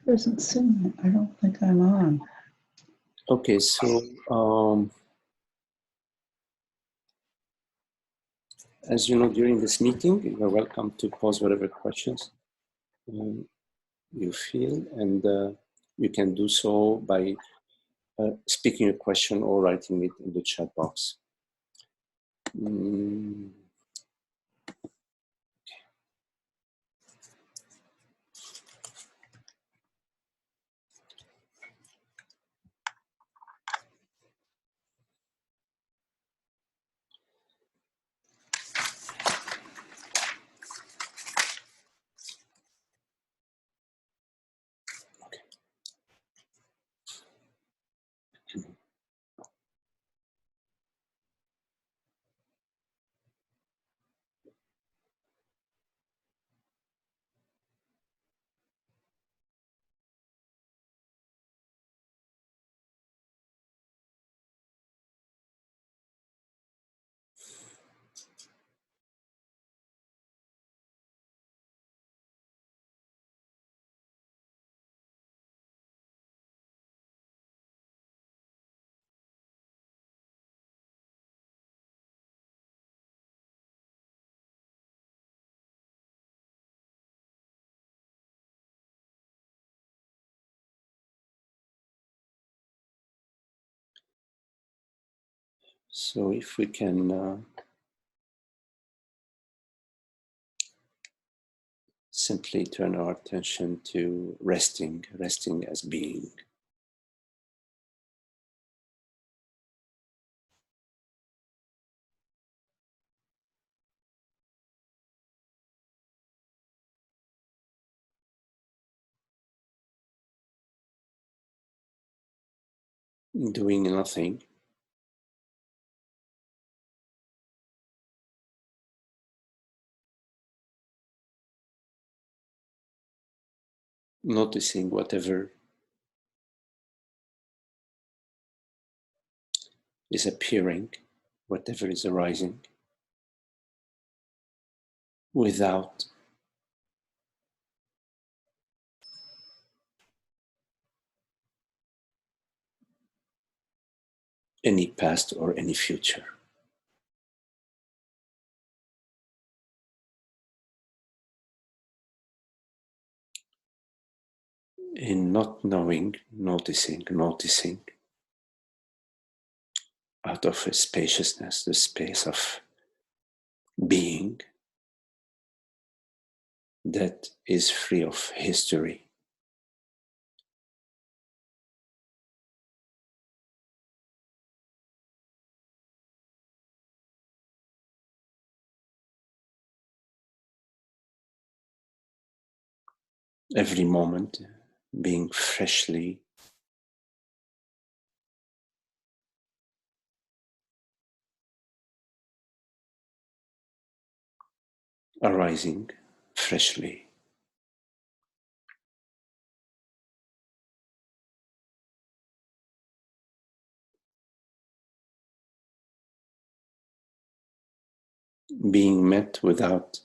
Doesn't seem, I don't think I'm on. Okay, so as you know, during this meeting, you're welcome to pose whatever questions you feel, and you can do so by speaking a question or writing it in the chat box. So if we can simply turn our attention to resting as being. Doing nothing. Noticing whatever is appearing, whatever is arising, without any past or any future. In not knowing, noticing out of a spaciousness, the space of being that is free of history. Every moment being freshly arising, freshly. Being met without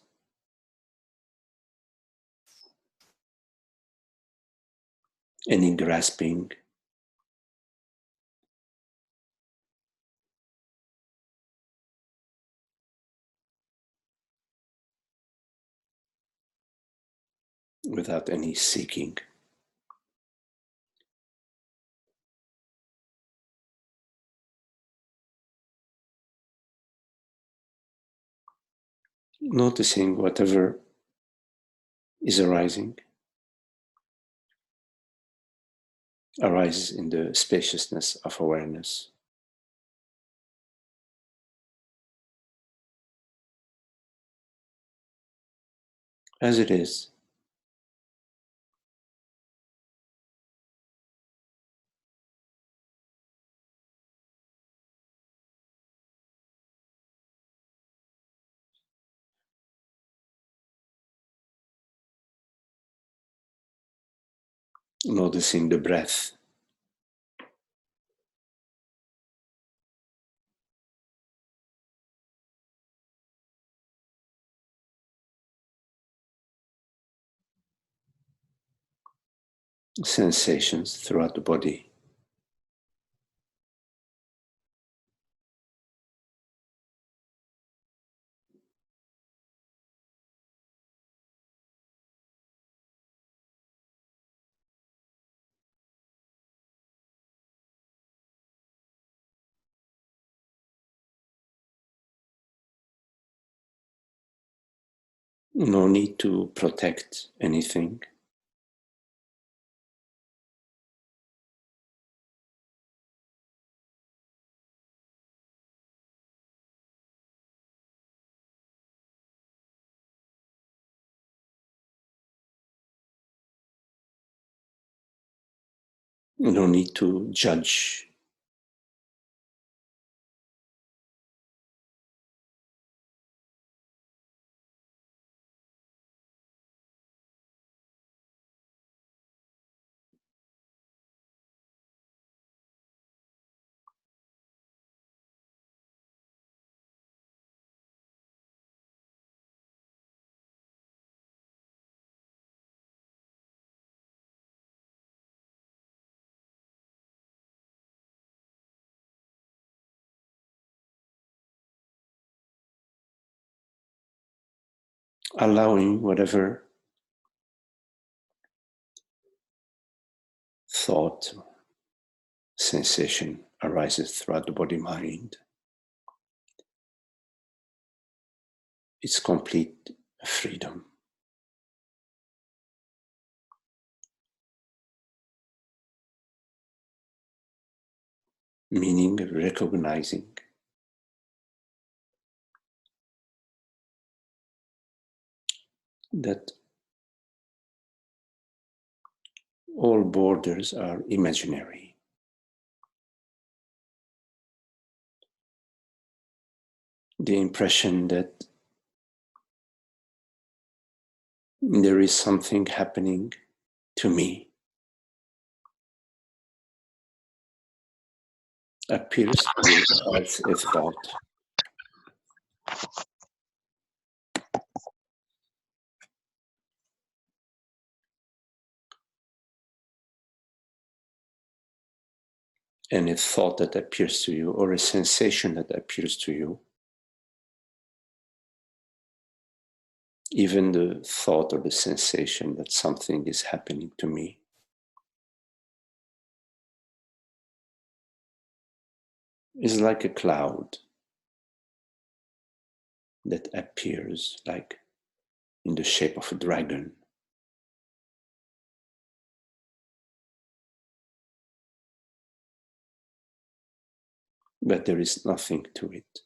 any grasping, without any seeking. Noticing whatever is arising arises in the spaciousness of awareness. As it is. Noticing the breath. sensations throughout the body. No need to protect anything. No need to judge. Allowing whatever thought, sensation arises throughout the body mind. It's complete freedom. Meaning recognizing that all borders are imaginary. The impression that there is something happening to me appears to be as a thought. And a thought that appears to you, or a sensation that appears to you, even the thought or the sensation that something is happening to me, is like a cloud that appears like in the shape of a dragon. But there is nothing to it.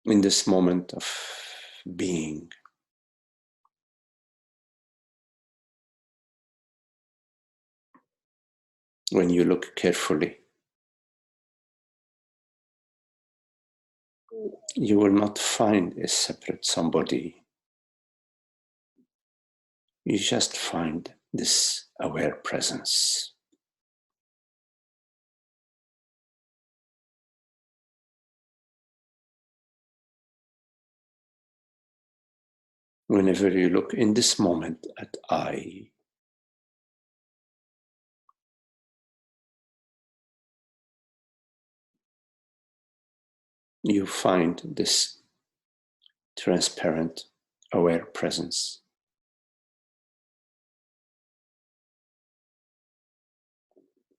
In this moment of being, when you look carefully, you will not find a separate somebody. You just find this aware presence. Whenever you look in this moment at I, you find this transparent, aware presence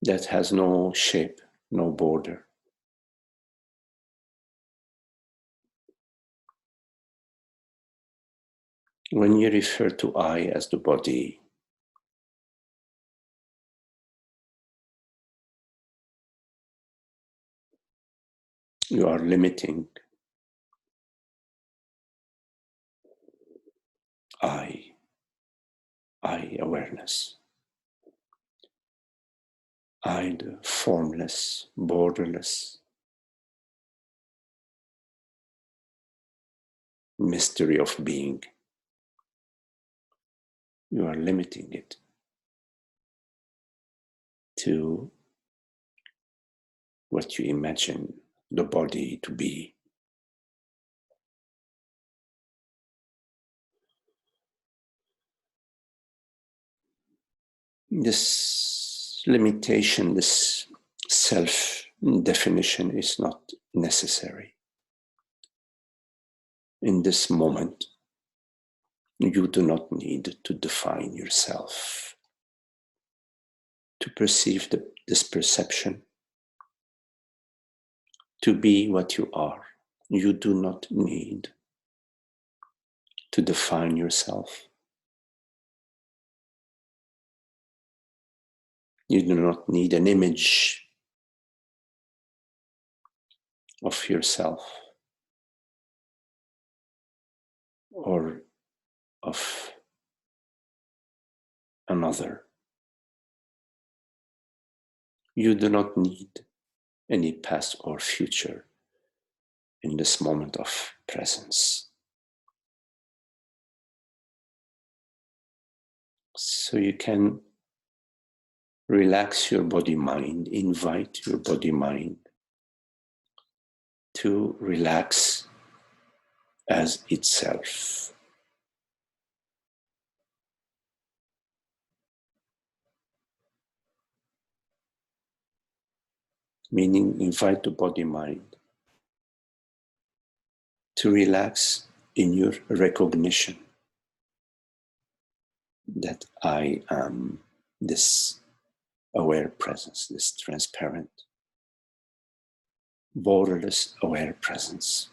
that has no shape, no border. When you refer to I as the body, you are limiting I awareness. I, the formless, borderless mystery of being. You are limiting it to what you imagine the body to be. This limitation, this self-definition is not necessary. In this moment, you do not need to define yourself. To perceive this perception, to be what you are, you do not need to define yourself. You do not need an image of yourself or of another. You do not need any past or future in this moment of presence. So you can relax your body-mind, invite your body-mind to relax as itself. Meaning, invite the body-mind to relax in your recognition that I am this aware presence, this transparent, borderless aware presence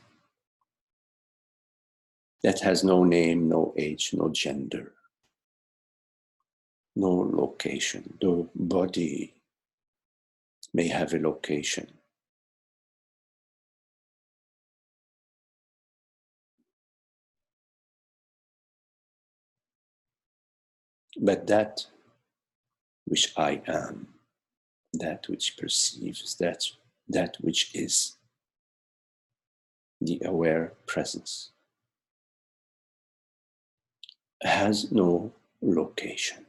that has no name, no age, no gender, no location. The body may have a location, but that which I am, that which perceives, that which is the aware presence, has no location.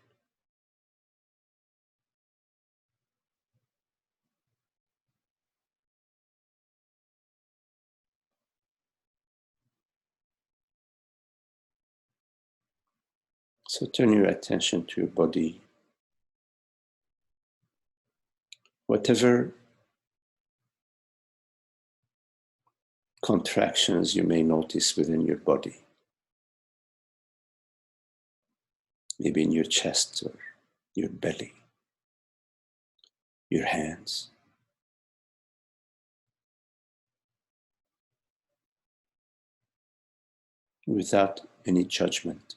So turn your attention to your body. Whatever contractions you may notice within your body, maybe in your chest or your belly, your hands, without any judgment.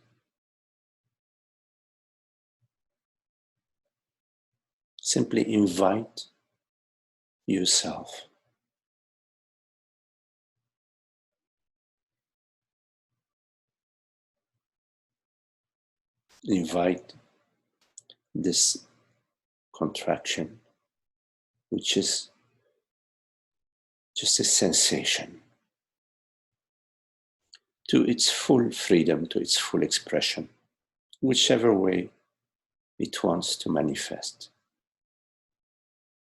Simply invite yourself invite this contraction, which is just a sensation, to its full freedom, to its full expression, whichever way it wants to manifest,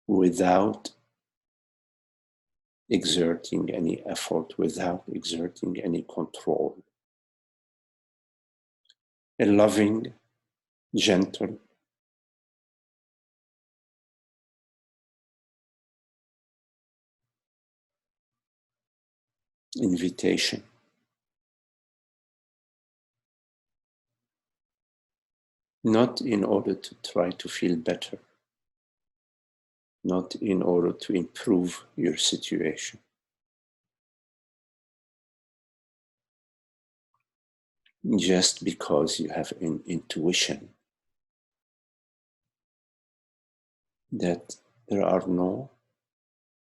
without exerting any effort, without exerting any control. A loving, gentle, invitation not in order to try to feel better, not in order to improve your situation, just because you have an intuition that there are no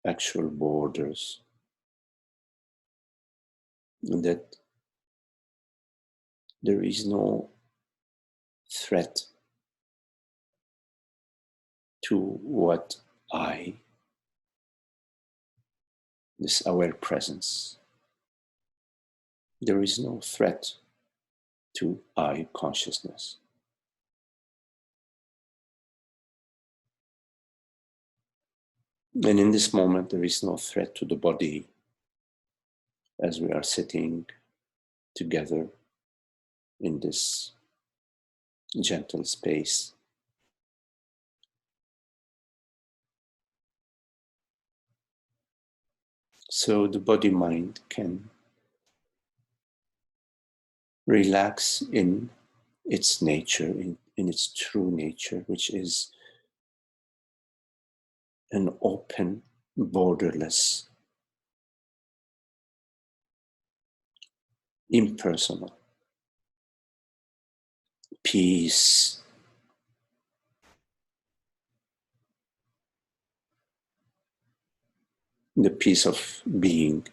actual borders, that there is no threat to what I, this aware presence, there is no threat to I consciousness. And in this moment, there is no threat to the body as we are sitting together in this gentle space So the body-mind can relax in its nature, in its true nature, which is an open, borderless, impersonal peace. The peace of being,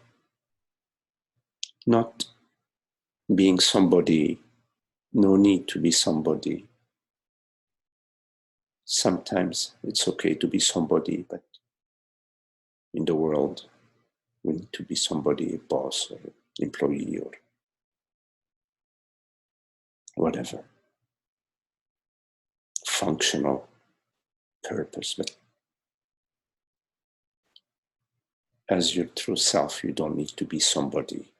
not being somebody, no need to be somebody. Sometimes it's okay to be somebody, but in the world, we need to be somebody, a boss or employee or whatever, functional purpose. But as your true self, you don't need to be somebody.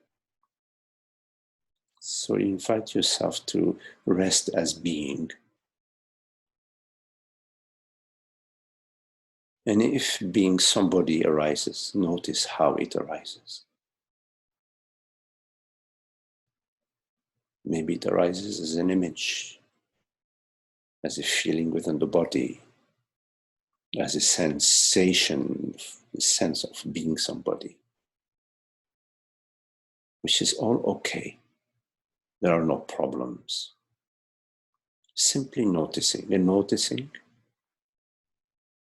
So invite yourself to rest as being. And if being somebody arises, notice how it arises. Maybe it arises as an image, as a feeling within the body, as a sensation, the sense of being somebody, which is all okay. There are no problems. Simply noticing and noticing.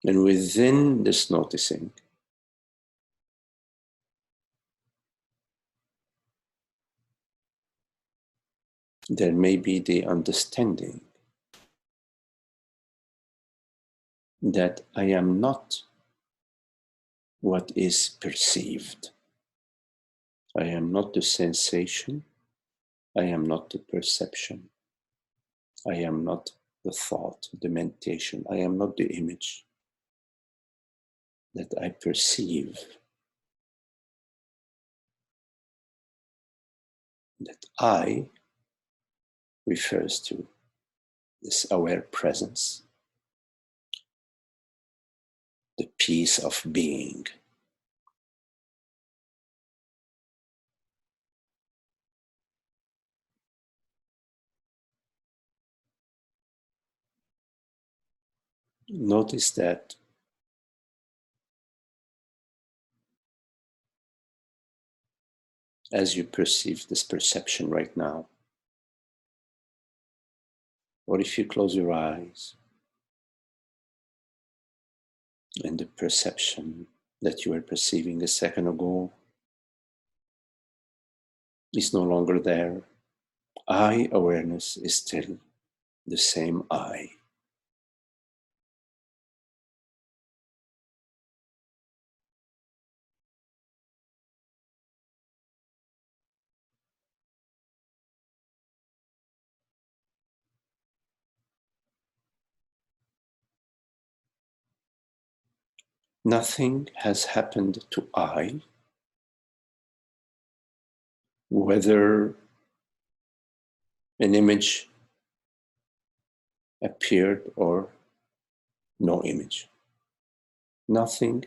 And within this noticing, there may be the understanding that I am not what is perceived. I am not the sensation. I am not the perception. I am not the thought, the meditation. I am not the image that I perceive. That I refers to this aware presence, the peace of being. Notice that as you perceive this perception right now, or if you close your eyes and the perception that you were perceiving a second ago is no longer there, I awareness is still the same I. Nothing has happened to I, whether an image appeared or no image. Nothing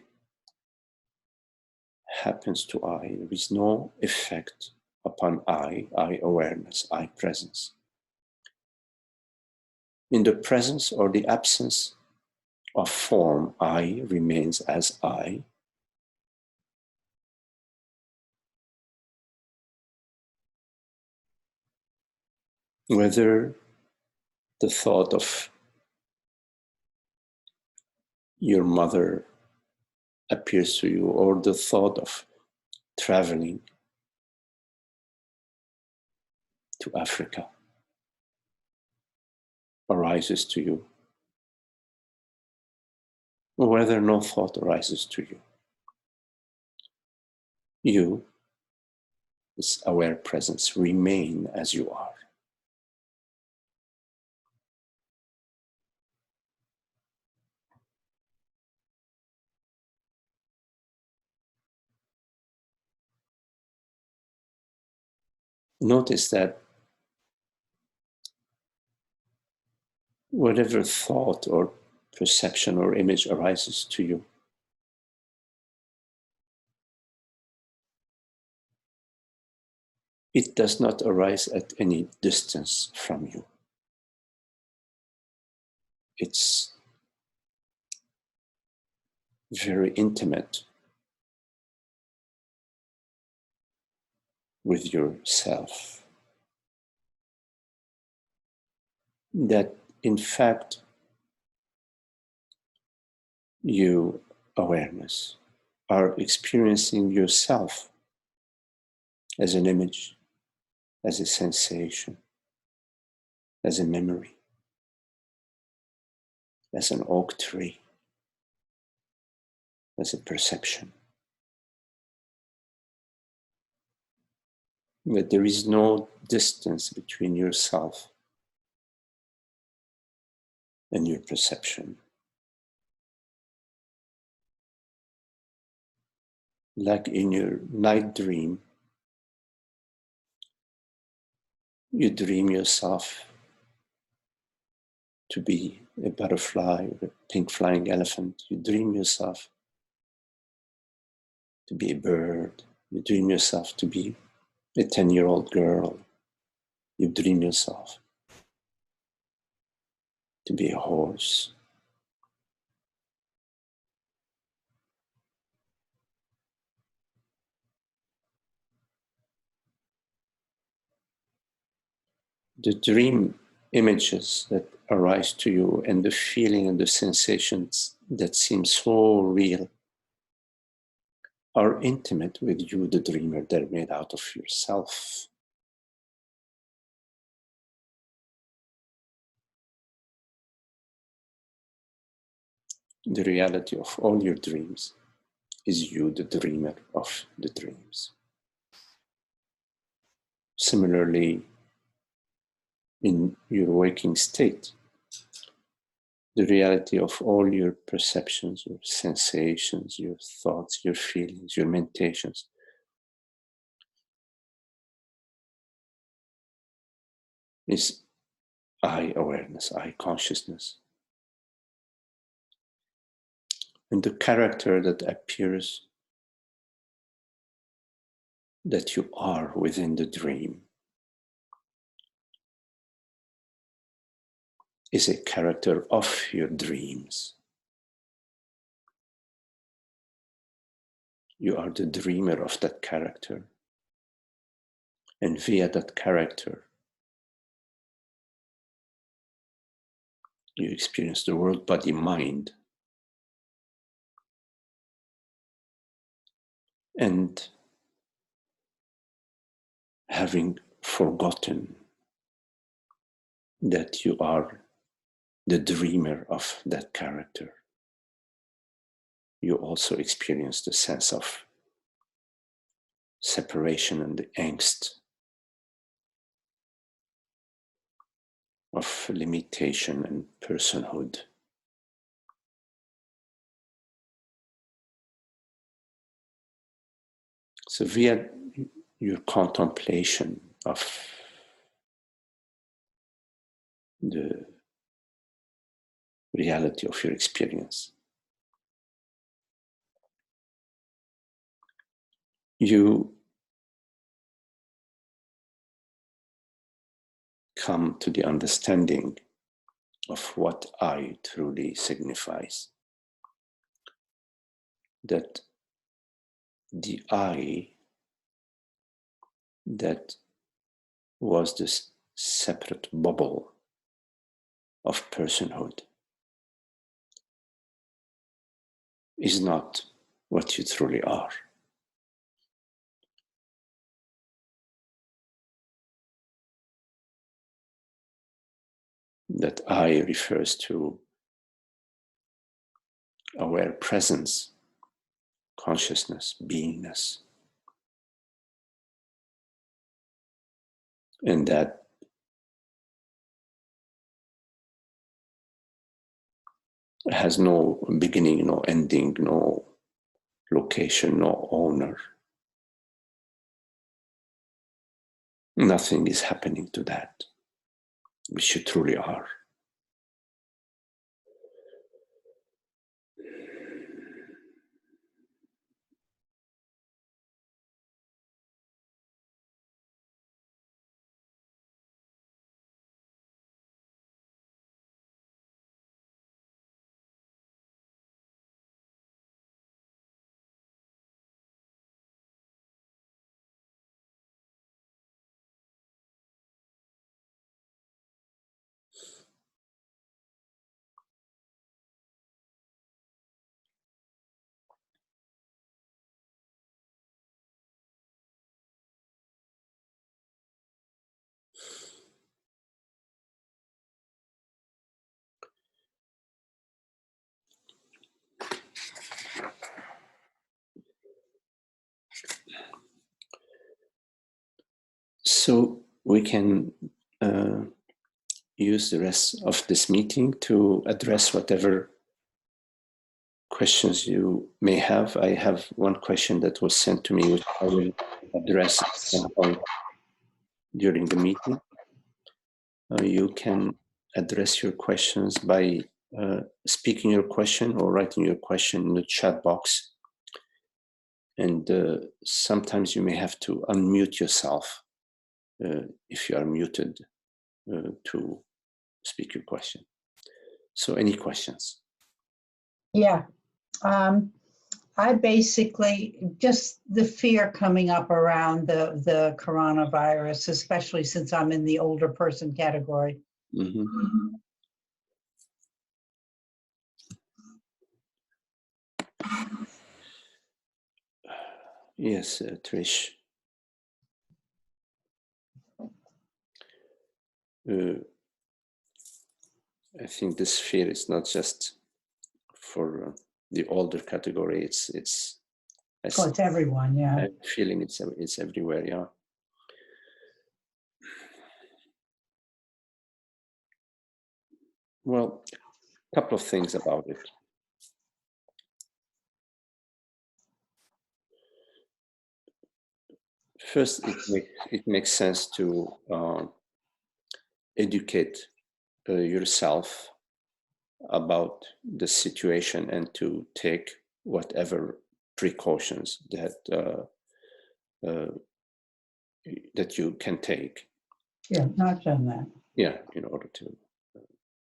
happens to I. There is no effect upon I awareness, I presence. In the presence or the absence of form, I remains as I. Whether the thought of your mother appears to you or the thought of traveling to Africa arises to you, or whether no thought arises to you. You, this aware presence, remain as you are. Notice that whatever thought or perception or image arises to you, it does not arise at any distance from you. It's very intimate with yourself. That in fact, you awareness are experiencing yourself as an image, as a sensation, as a memory, as an oak tree, as a perception. That there is no distance between yourself and your perception. Like in your night dream, you dream yourself to be a butterfly or a pink flying elephant. You dream yourself to be a bird. You dream yourself to be a 10-year-old girl. You dream yourself to be a horse. The dream images that arise to you and the feeling and the sensations that seem so real are intimate with you, the dreamer. They're made out of yourself. The reality of all your dreams is you, the dreamer of the dreams. Similarly, in your waking state, the reality of all your perceptions, your sensations, your thoughts, your feelings, your meditations is I awareness, I consciousness. And the character that appears that you are within the dream is a character of your dreams. You are the dreamer of that character. And via that character, you experience the world, body, mind. And having forgotten that you are the dreamer of that character, you also experience the sense of separation and the angst of limitation and personhood. So via your contemplation of the reality of your experience, you come to the understanding of what I truly signifies. That the I that was this separate bubble of personhood is not what you truly are. That I refers to aware presence, consciousness, beingness. And that has no beginning, no ending, no location, no owner. Nothing is happening to that, which you truly are. So we can use the rest of this meeting to address whatever questions you may have. I have one question that was sent to me, which I will address at some point during the meeting. You can address your questions by speaking your question or writing your question in the chat box. And sometimes you may have to unmute yourself if you are muted to speak your question. So any questions? Yeah. I basically, just the fear coming up around the coronavirus, especially since I'm in the older person category. Mm-hmm. Yes, Trish. I think this fear is not just for the older category. It's Everyone, yeah. I'm feeling it's everywhere. Yeah. Well, a couple of things about it. First, it makes sense to educate yourself about the situation and to take whatever precautions that that you can take. Yeah, not done that. Yeah, in order to,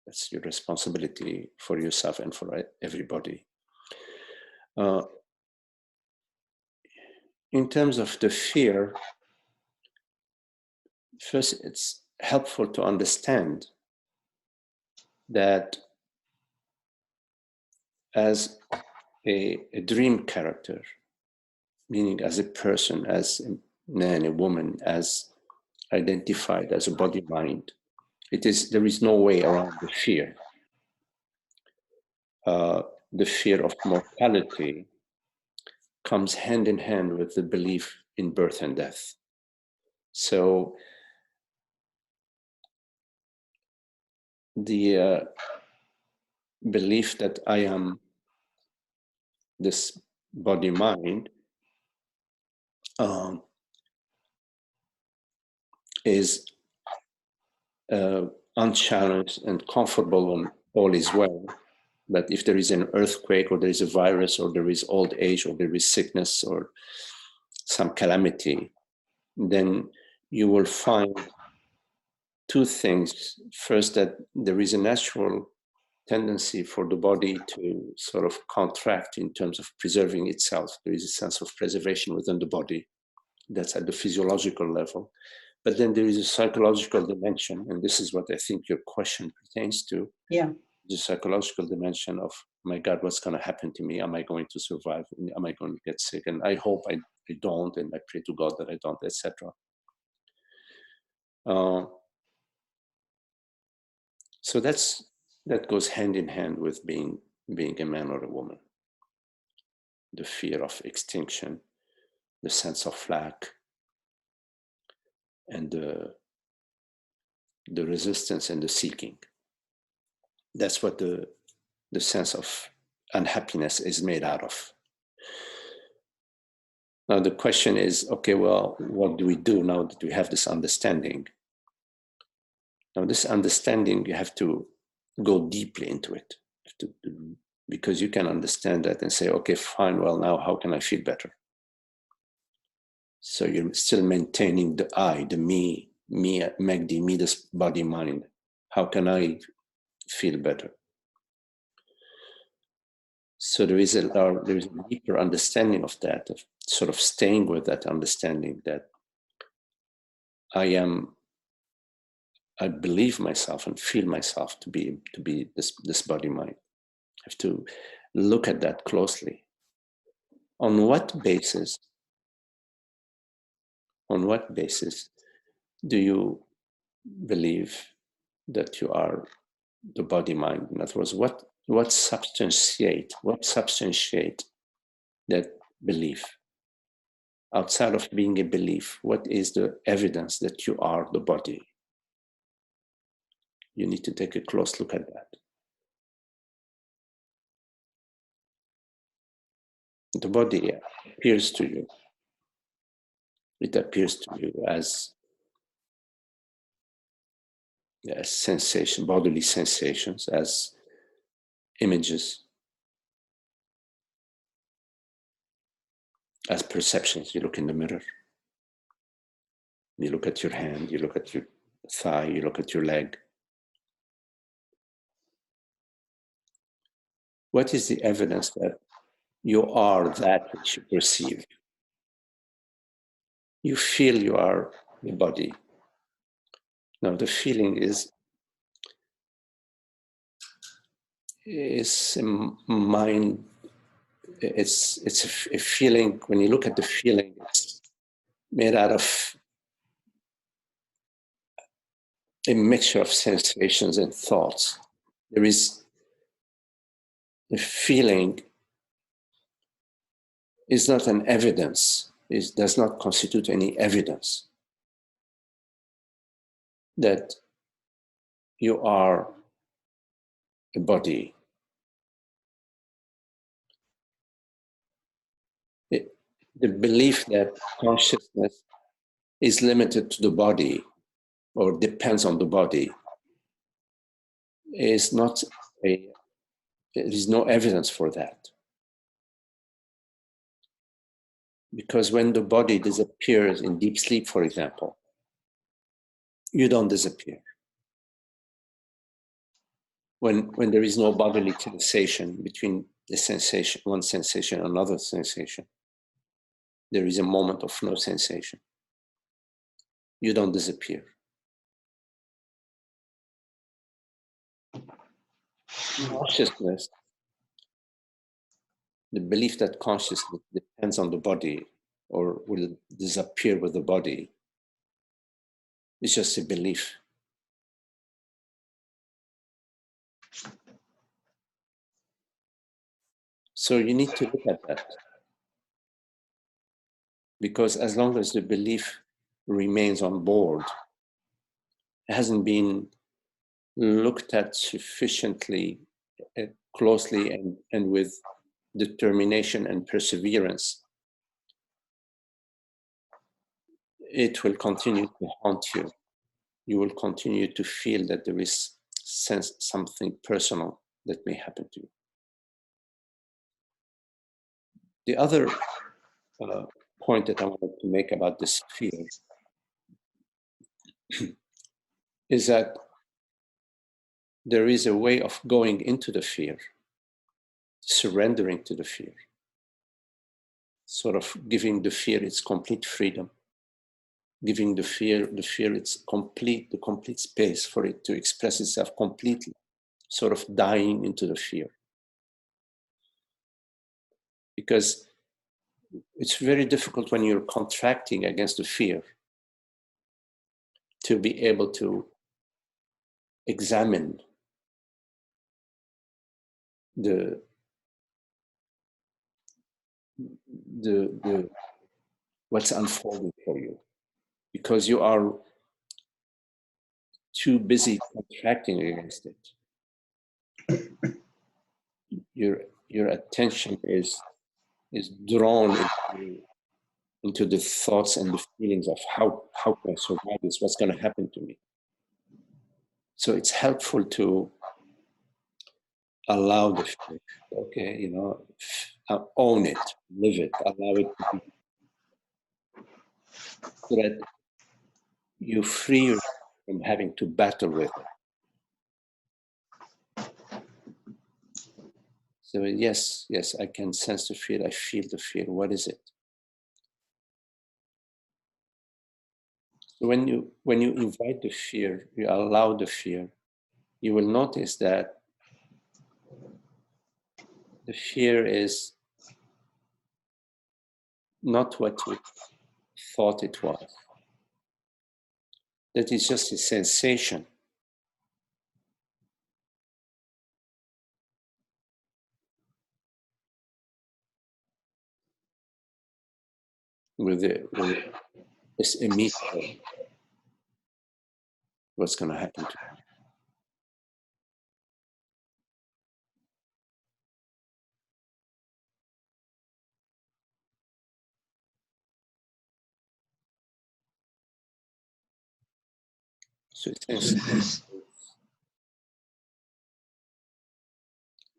that's your responsibility for yourself and for everybody. In terms of the fear, first, it's helpful to understand that as a dream character, meaning as a person, as a man, a woman, as identified as a body-mind, there is no way around the fear. The fear of mortality comes hand in hand with the belief in birth and death. So the belief that I am this body-mind is unchallenged and comfortable when all is well. That if there is an earthquake or there is a virus or there is old age or there is sickness or some calamity, then you will find two things. First, that there is a natural tendency for the body to sort of contract in terms of preserving itself. There is a sense of preservation within the body. That's at the physiological level. But then there is a psychological dimension, and this is what I think your question pertains to. Yeah. The psychological dimension of, my God, what's going to happen to me? Am I going to survive? Am I going to get sick? And I hope I don't, and I pray to God that I don't, etc. So that goes hand in hand with being a man or a woman. The fear of extinction, the sense of lack, and the resistance and the seeking. That's what the sense of unhappiness is made out of. Now the question is, okay, well, what do we do now that we have this understanding? Now this understanding, you have to go deeply into it, because you can understand that and say, okay, fine, well, now how can I feel better? So you're still maintaining the I, the me, Magdi, me, this body, mind. How can I feel better? So there is a deeper understanding of that, of sort of staying with that understanding that I believe myself and feel myself to be this body mind. I have to look at that closely. On what basis do you believe that you are the body mind? In other words, what substantiate that belief? outside of being a belief, what is the evidence that you are the body? You need to take a close look at that. The body appears to you. It appears to you as sensation, bodily sensations, as images, as perceptions. You look in the mirror. You look at your hand, you look at your thigh, you look at your leg. What is the evidence that you are that which you perceive? You feel you are the body. Now the feeling is a mind. It's a feeling. When you look at the feeling, it's made out of a mixture of sensations and thoughts. There is the feeling is not an evidence. It does not constitute any evidence that you are a body. The belief that consciousness is limited to the body or depends on the body is not there is no evidence for that. Because when the body disappears in deep sleep, for example, you don't disappear. When there is no bodily sensation between the sensation, one sensation, another sensation, there is a moment of no sensation. You don't disappear. Consciousness, the belief that consciousness depends on the body or will disappear with the body, is just a belief. So you need to look at that. Because as long as the belief remains on board, it hasn't been looked at sufficiently closely and with determination and perseverance, it will continue to haunt you. You will continue to feel that there is something personal that may happen to you. The other point that I wanted to make about this fear is that there is a way of going into the fear, surrendering to the fear, sort of giving the fear its complete freedom, giving the fear its the complete space for it to express itself completely, sort of dying into the fear. Because it's very difficult when you're contracting against the fear to be able to examine the what's unfolding for you, because you are too busy contracting against it. Your attention is drawn into the thoughts and the feelings of how can I survive this? What's going to happen to me? So it's helpful to allow the fear, okay, own it, live it, allow it to be, so that you free yourself from having to battle with it. So yes, I can sense the fear, I feel the fear, what is it? So when you invite the fear, you allow the fear, you will notice that the fear is not what you thought it was. That is just a sensation. with this immediate what's going to happen to me. So it's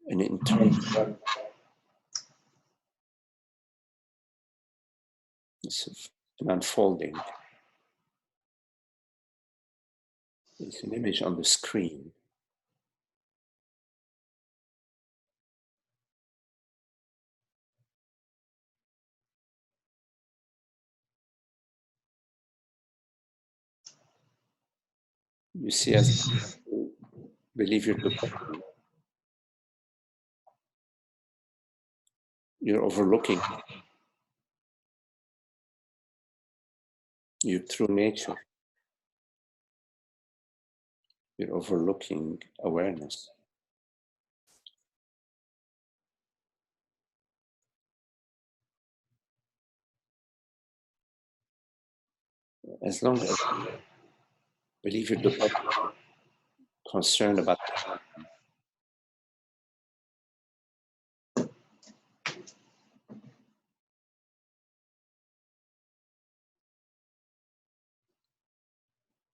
an internal, it's an unfolding. It's an image on the screen. You see, as you believe you're overlooking your true nature. You're overlooking awareness. As long as you believe you're concerned about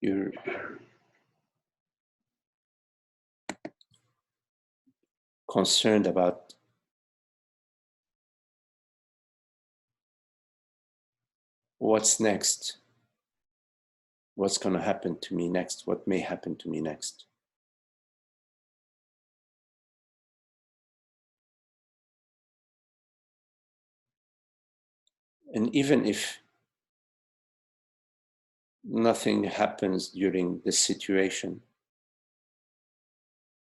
you're concerned about what's next, what's going to happen to me next, what may happen to me next. And even if nothing happens during this situation,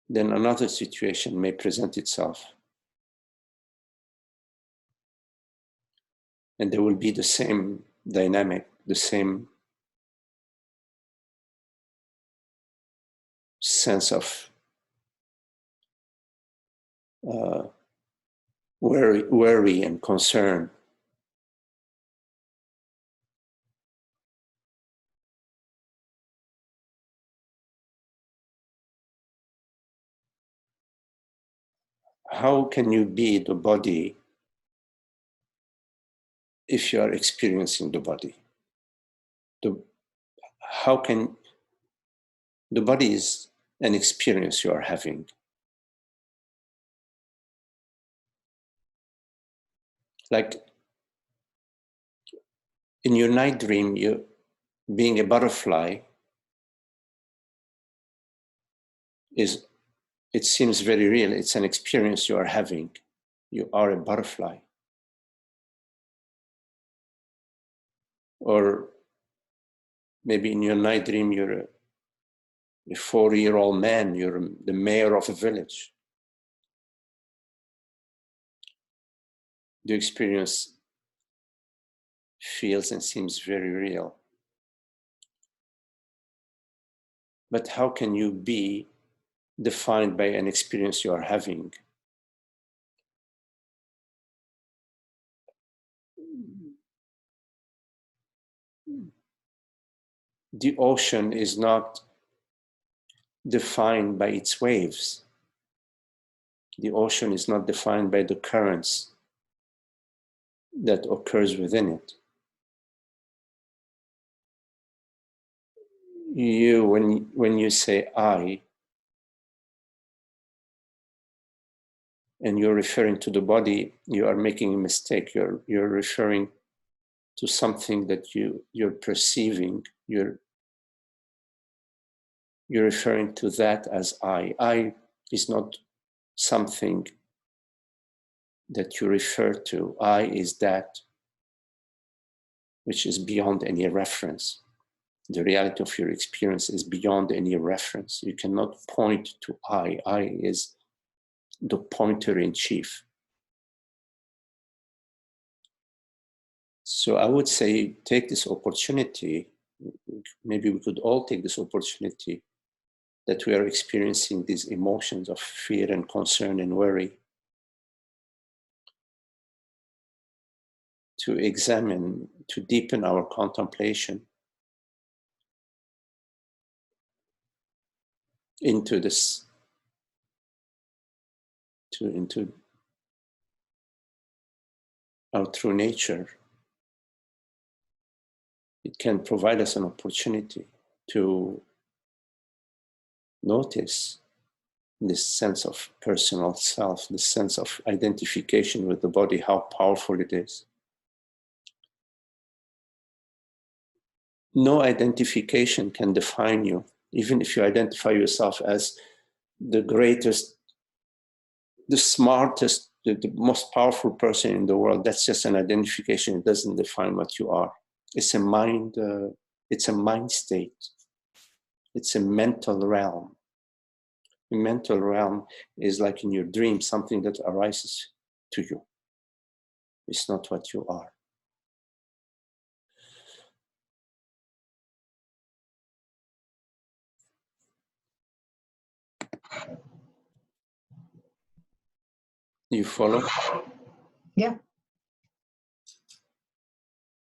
then another situation may present itself. And there will be the same dynamic, the same sense of worry and concern. How can you be the body if you are experiencing the body? How can the body is an experience you are having? Like in your night dream, you being a butterfly it seems very real. It's an experience you are having. You are a butterfly. Or maybe in your night dream, you're a 4-year-old man, you're the mayor of a village. The experience feels and seems very real. But how can you be defined by an experience you are having? The ocean is not defined by its waves. The ocean is not defined by the currents that occurs within it. You, when you say I, and you're referring to the body, you are making a mistake. You're referring to something that you're perceiving. You're referring to that as I. I is not something that you refer to. I is that which is beyond any reference. The reality of your experience is beyond any reference. You cannot point to I. I is the pointer in chief. So I would say, take this opportunity. Maybe we could all take this opportunity that we are experiencing these emotions of fear and concern and worry, to examine, to deepen our contemplation into this, into our true nature. It can provide us an opportunity to notice this sense of personal self, this sense of identification with the body, how powerful it is. No identification can define you, even if you identify yourself as the greatest, the smartest, the most powerful person in the world. That's just an identification. It doesn't define what you are. It's a mind state. It's a mental realm. The mental realm is like in your dream, something that arises to you. It's not what you are. You follow? Yeah.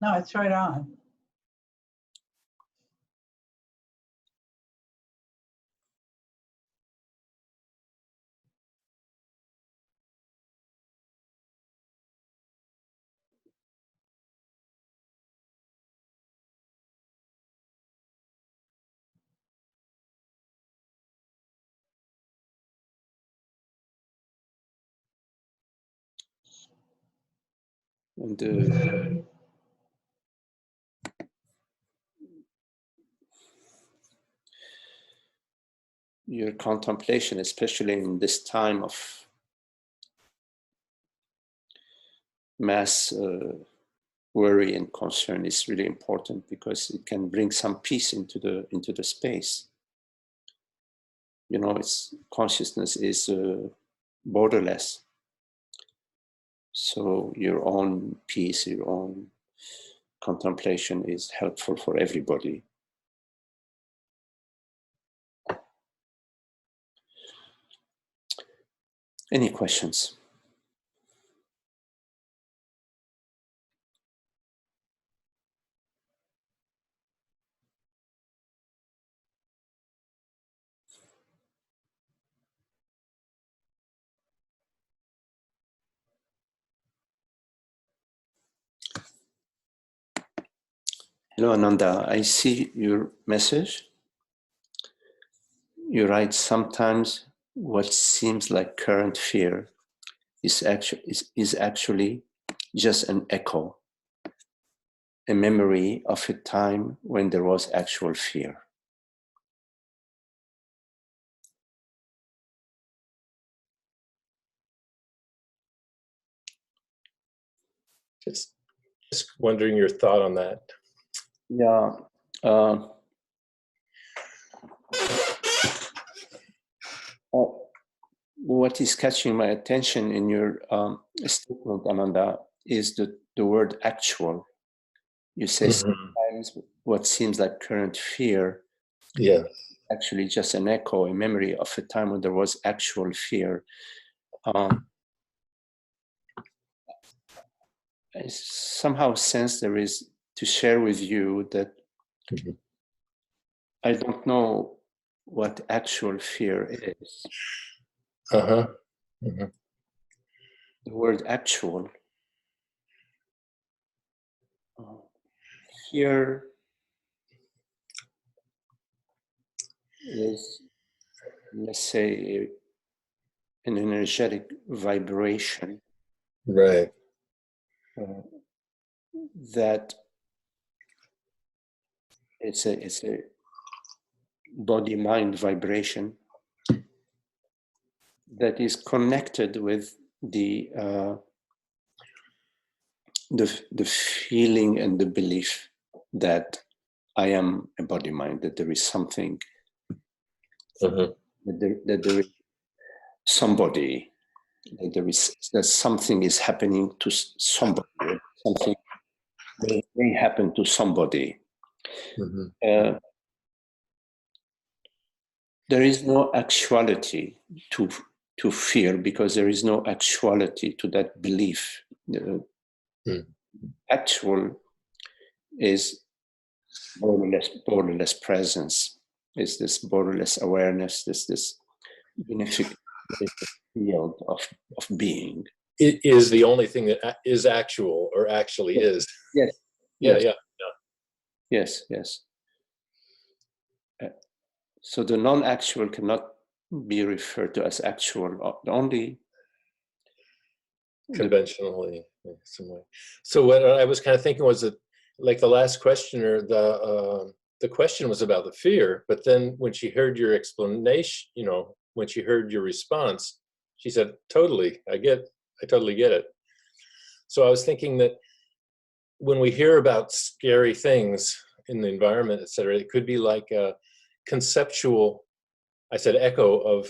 No, it's right on. And your contemplation, especially in this time of mass worry and concern, is really important because it can bring some peace into the space. You know, its consciousness is borderless. So your own peace, your own contemplation is helpful for everybody. Any questions? Hello, Ananda. I see your message. You write, sometimes what seems like current fear is actually just an echo, a memory of a time when there was actual fear. Just wondering your thought on that. Yeah. What is catching my attention in your statement, Ananda, is the word actual. You say sometimes what seems like current fear, yeah, actually just an echo, a memory of a time when there was actual fear. I somehow sense there is to share with you that I don't know what actual fear is. The word actual, fear is, let's say, an energetic vibration, right. That it's a body-mind vibration that is connected with the feeling and the belief that I am a body-mind, that there is something, that there is somebody, that something is happening to somebody, something may happen to somebody. There is no actuality to fear because there is no actuality to that belief. actual is borderless presence, is this borderless awareness, this unific field of being. It is the only thing that is actual or actually is. Yes. Yeah, Yes. yeah. Yes, yes. So the non-actual cannot be referred to as actual. Only Conventionally, in some way. So what I was kind of thinking was that, like the last questioner, the question was about the fear, but then when she heard your explanation, you know, when she heard your response, she said, "Totally, I totally get it." So I was thinking that when we hear about scary things in the environment, etc., it could be like a conceptual, I said, echo of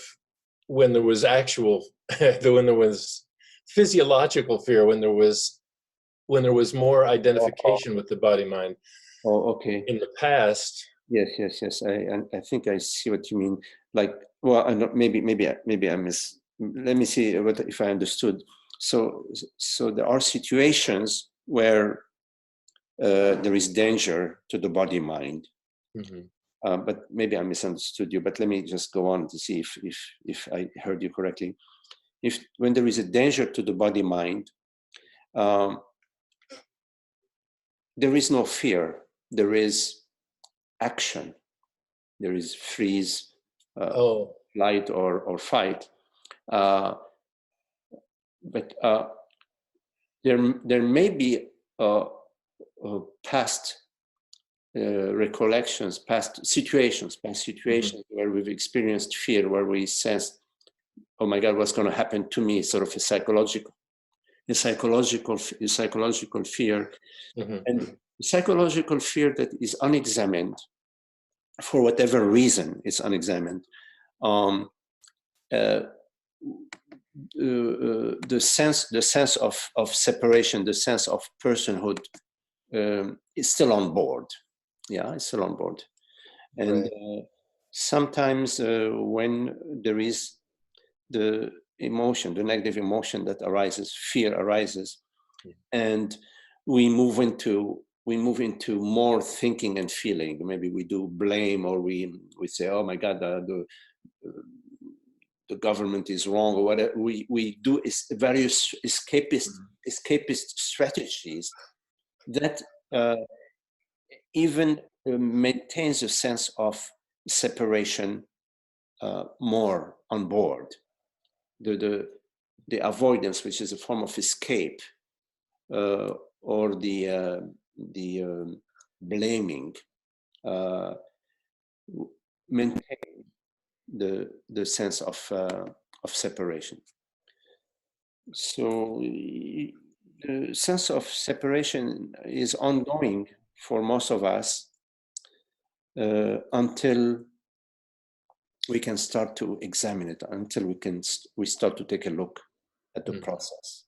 when there was actual, when there was physiological fear, when there was more identification with the body mind. Oh, okay. In the past. Yes. I think I see what you mean. Like, well, I don't, maybe I miss. Let me see if I understood. So there are situations where there is danger to the body mind. Mm-hmm. But maybe I misunderstood you. But let me just go on to see if I heard you correctly. When there is a danger to the body mind, there is no fear. There is action. There is freeze, flight, or fight. But there may be past recollections, past situations mm-hmm. where we've experienced fear, where we sense, "Oh my God, what's going to happen to me?" Sort of a psychological fear, mm-hmm. and psychological fear that is unexamined, for whatever reason, it's unexamined. The sense of separation, the sense of personhood, is still on board. Yeah, it's still on board. And right. Sometimes when there is the emotion, the negative emotion that arises, fear arises, and we move into more thinking and feeling. Maybe we do blame, or we say, "Oh my God, the government is wrong," or whatever. We do various escapist strategies that even maintains a sense of separation more on board. The avoidance, which is a form of escape, or the blaming, maintain the sense of separation. So the sense of separation is ongoing for most of us until we can start to examine it, until we start to take a look at the process.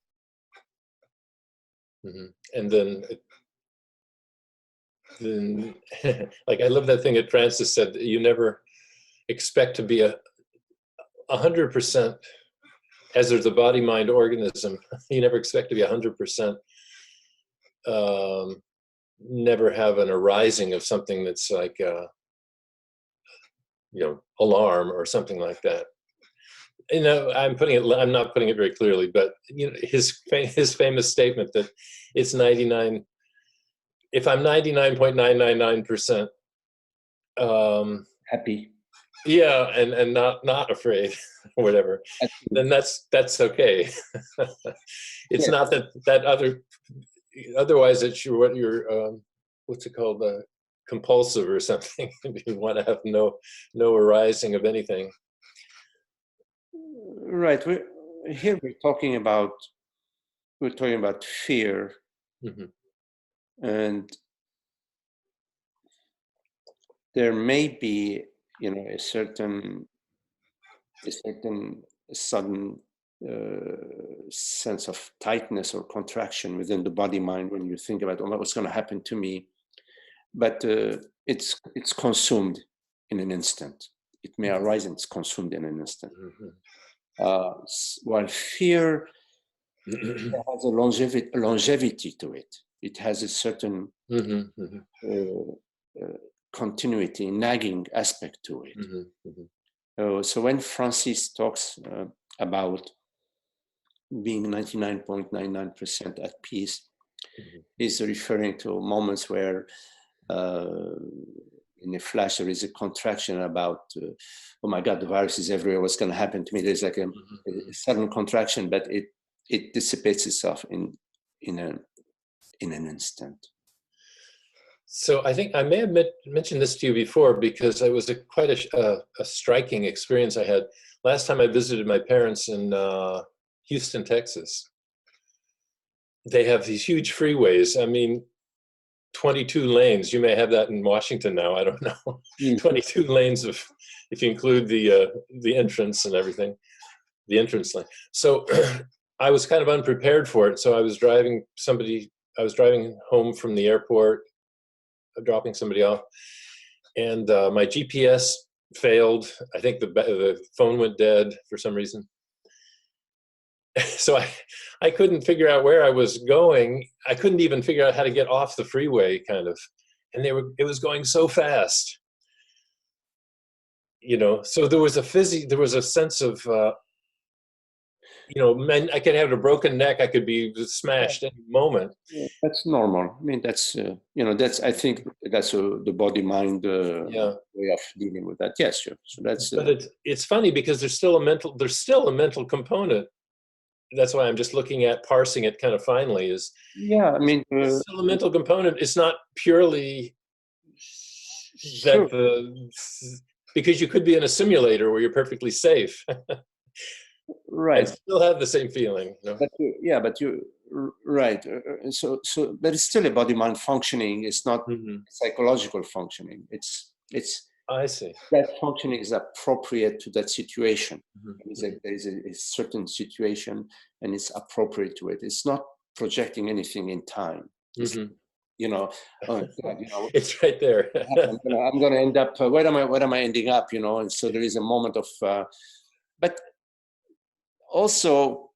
Mm-hmm. And then like, I love that thing that Francis said, that you never expect to be 100%, as there's a body mind organism, you never expect to be 100%, never have an arising of something that's like alarm or something like that. I'm not putting it very clearly, but his famous statement that it's 99. If I'm 99.999% happy, yeah, and not afraid, or whatever, then that's okay. It's not that otherwise it's what you're what's it called, compulsive or something. You want to have no arising of anything. Right. We're talking about fear, mm-hmm. And there may be, a certain sudden sense of tightness or contraction within the body mind when you think about, what's going to happen to me, but it's consumed in an instant. It may arise and it's consumed in an instant. Mm-hmm. While fear it has a longevity to it. It has a certain continuity, nagging aspect to it. So when Francis talks about being 99.99% at peace, he's referring to moments where in a flash there is a contraction about, oh my God, the virus is everywhere, what's going to happen to me? There's like a sudden contraction, but it dissipates itself in an instant. So I think I may have mentioned this to you before, because it was quite a striking experience I had last time I visited my parents in Houston, Texas. They have these huge freeways. I mean, 22 lanes. You may have that in Washington now. I don't know. 22 lanes of, if you include the entrance and everything, the entrance lane. So I was kind of unprepared for it. So I was driving home from the airport, dropping somebody off, and my GPS failed. I think the phone went dead for some reason. So I couldn't figure out where I was going. I couldn't even figure out how to get off the freeway, kind of. And it was going so fast, you know. So there was a sense of, you know, I could have a broken neck. I could be smashed any moment. Yeah, that's normal. I mean, that's you know, I think that's the body-mind way of dealing with that. Yes, sure. So that's. But it's funny because there's still a mental component. That's why I'm just looking at parsing it kind of finely. I mean, there's still a mental component. It's not purely sure. Because you could be in a simulator where you're perfectly safe. Right. And still have the same feeling. You know? But you're right. So but it's still a body-mind functioning. It's not psychological functioning. It's. I see. That functioning is appropriate to that situation. There is a certain situation, and it's appropriate to it. It's not projecting anything in time. You know, oh God, you know, it's right there. I'm going to end up. Where am I ending up? You know, and so there is a moment of. But also,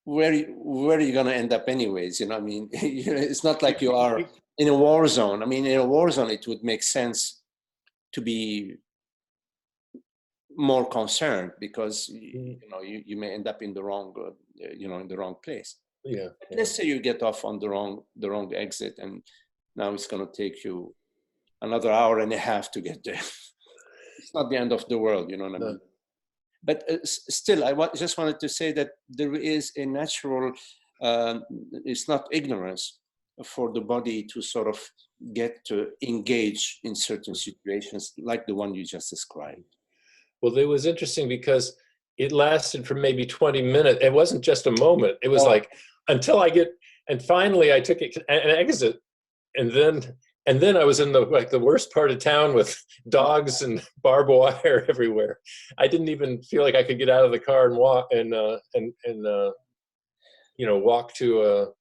where are you going to end up anyways? You know, I mean, you know, it's not like you are in a war zone. I mean, in a war zone, it would make sense to be more concerned because you know you may end up in the wrong in the wrong place. Yeah. Let's say you get off on the wrong exit, and now it's going to take you another hour and a half to get there. It's not the end of the world, you know what I mean? But still, just wanted to say that there is a natural, it's not ignorance for the body to sort of get to engage in certain situations like the one you just described. Well, it was interesting because it lasted for maybe 20 minutes. It wasn't just a moment. It was like until and finally I took an exit, and then I was in the worst part of town with dogs and barbed wire everywhere. I didn't even feel like I could get out of the car and walk walk to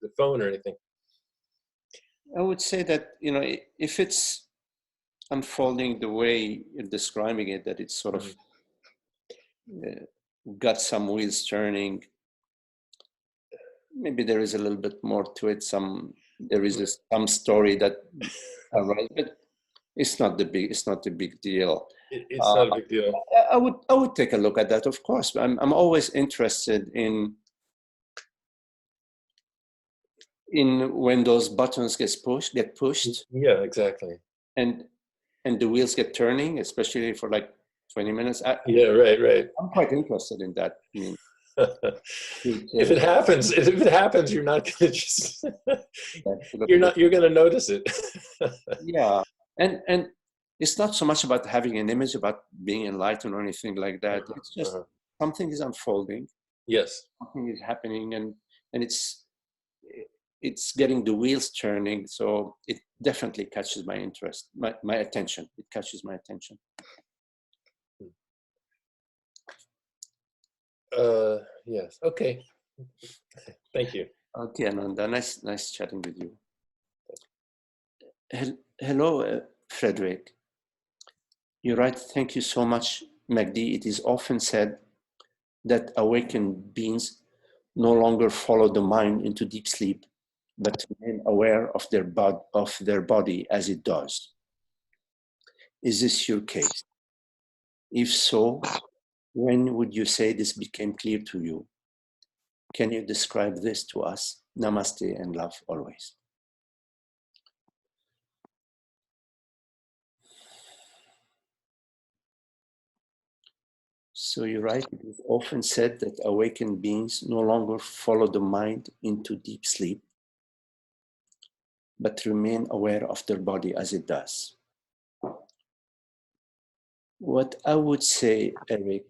the phone or anything. I would say that, you know, if it's unfolding the way you're describing it, that it's sort of got some wheels turning, maybe there is a little bit more to it. There is some story that, but it's not the big deal. It's not a big deal. I would take a look at that, of course. I'm always interested in when those buttons get pushed. Yeah, exactly. And the wheels get turning, especially for like 20 minutes. Right. I'm quite interested in that. I mean, if it happens, you're not going to just you're going to notice it. Yeah, and it's not so much about having an image about being enlightened or anything like that. It's just something is unfolding. Yes, something is happening, and it's getting the wheels turning. So it definitely catches my interest, my attention. It catches my attention. Yes. Okay. Thank you. Okay, Ananda. Nice chatting with you. Hello, Frederick. You're right. Thank you so much Magdi, it is often said that awakened beings no longer follow the mind into deep sleep, but remain aware of their body as it does. Is this your case? If so, when would you say this became clear to you? Can you describe this to us? Namaste and love always. So you're right, it is often said that awakened beings no longer follow the mind into deep sleep, but remain aware of their body as it does. What I would say, Frederick,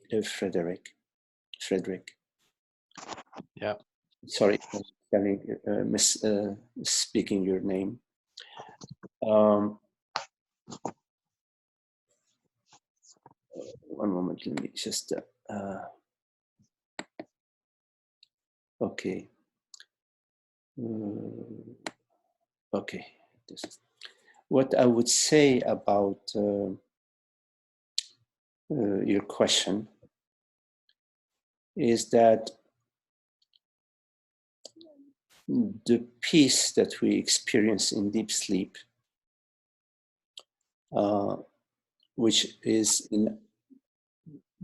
Yeah. sorry, speaking your name. One moment, let me just, okay. Okay, what I would say about your question is that the peace that we experience in deep sleep, which is in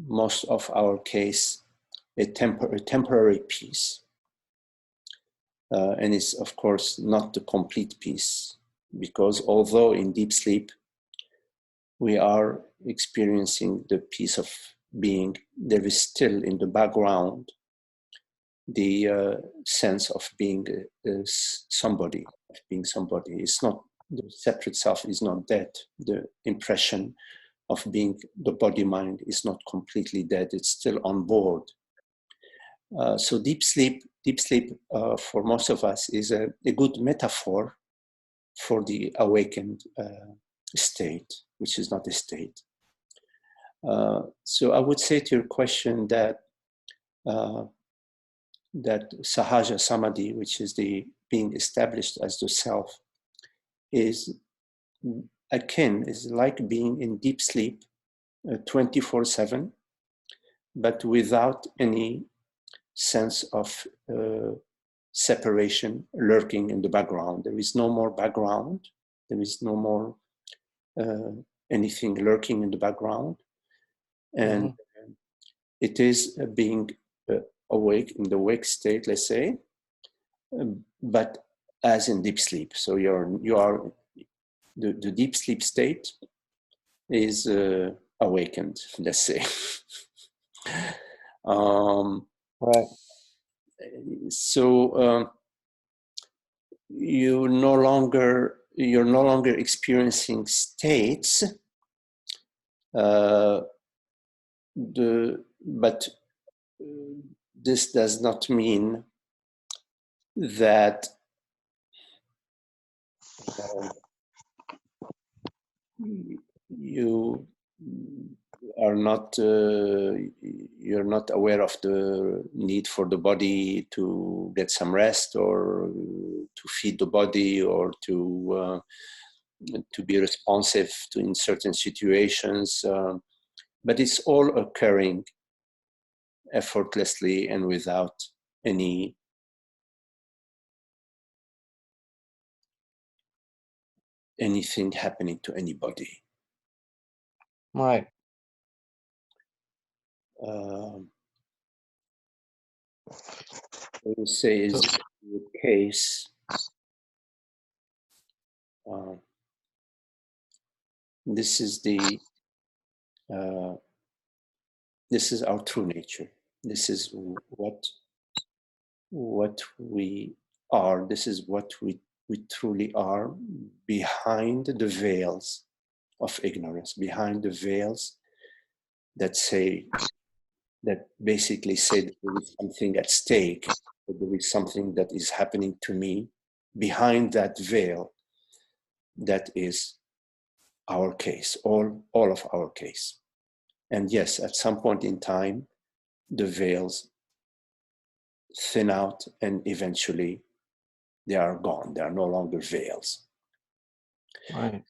most of our case a temporary peace, and it's of course not the complete peace, because although in deep sleep we are experiencing the peace of being, there is still in the background the sense of being somebody, of being somebody. It's not, the separate self is not dead. The impression of being the body mind is not completely dead. It's still on board. So deep sleep for most of us is a good metaphor for the awakened state, which is not a state. So I would say to your question that that Sahaja Samadhi, which is the being established as the self, is akin, is like being in deep sleep 24/7, but without any sense of separation lurking in the background. There is no more background. There is no more anything lurking in the background. And it is being awake in the wake state, let's say, but as in deep sleep. So you are the deep sleep state is awakened, let's say. Right. So you're no longer experiencing states, but this does not mean that you are not you're not aware of the need for the body to get some rest, or to feed the body, or to be responsive to in certain situations, but it's all occurring effortlessly and without anything happening to anybody. Right. I would say is the case. This is our true nature. This is what we are. This is what we truly are, behind the veils of ignorance, behind the veils that basically say that there is something at stake, that there is something that is happening to me. Behind that veil, that is our case, all of our case. And yes, at some point in time, the veils thin out, and eventually they are gone. They are no longer veils. Right.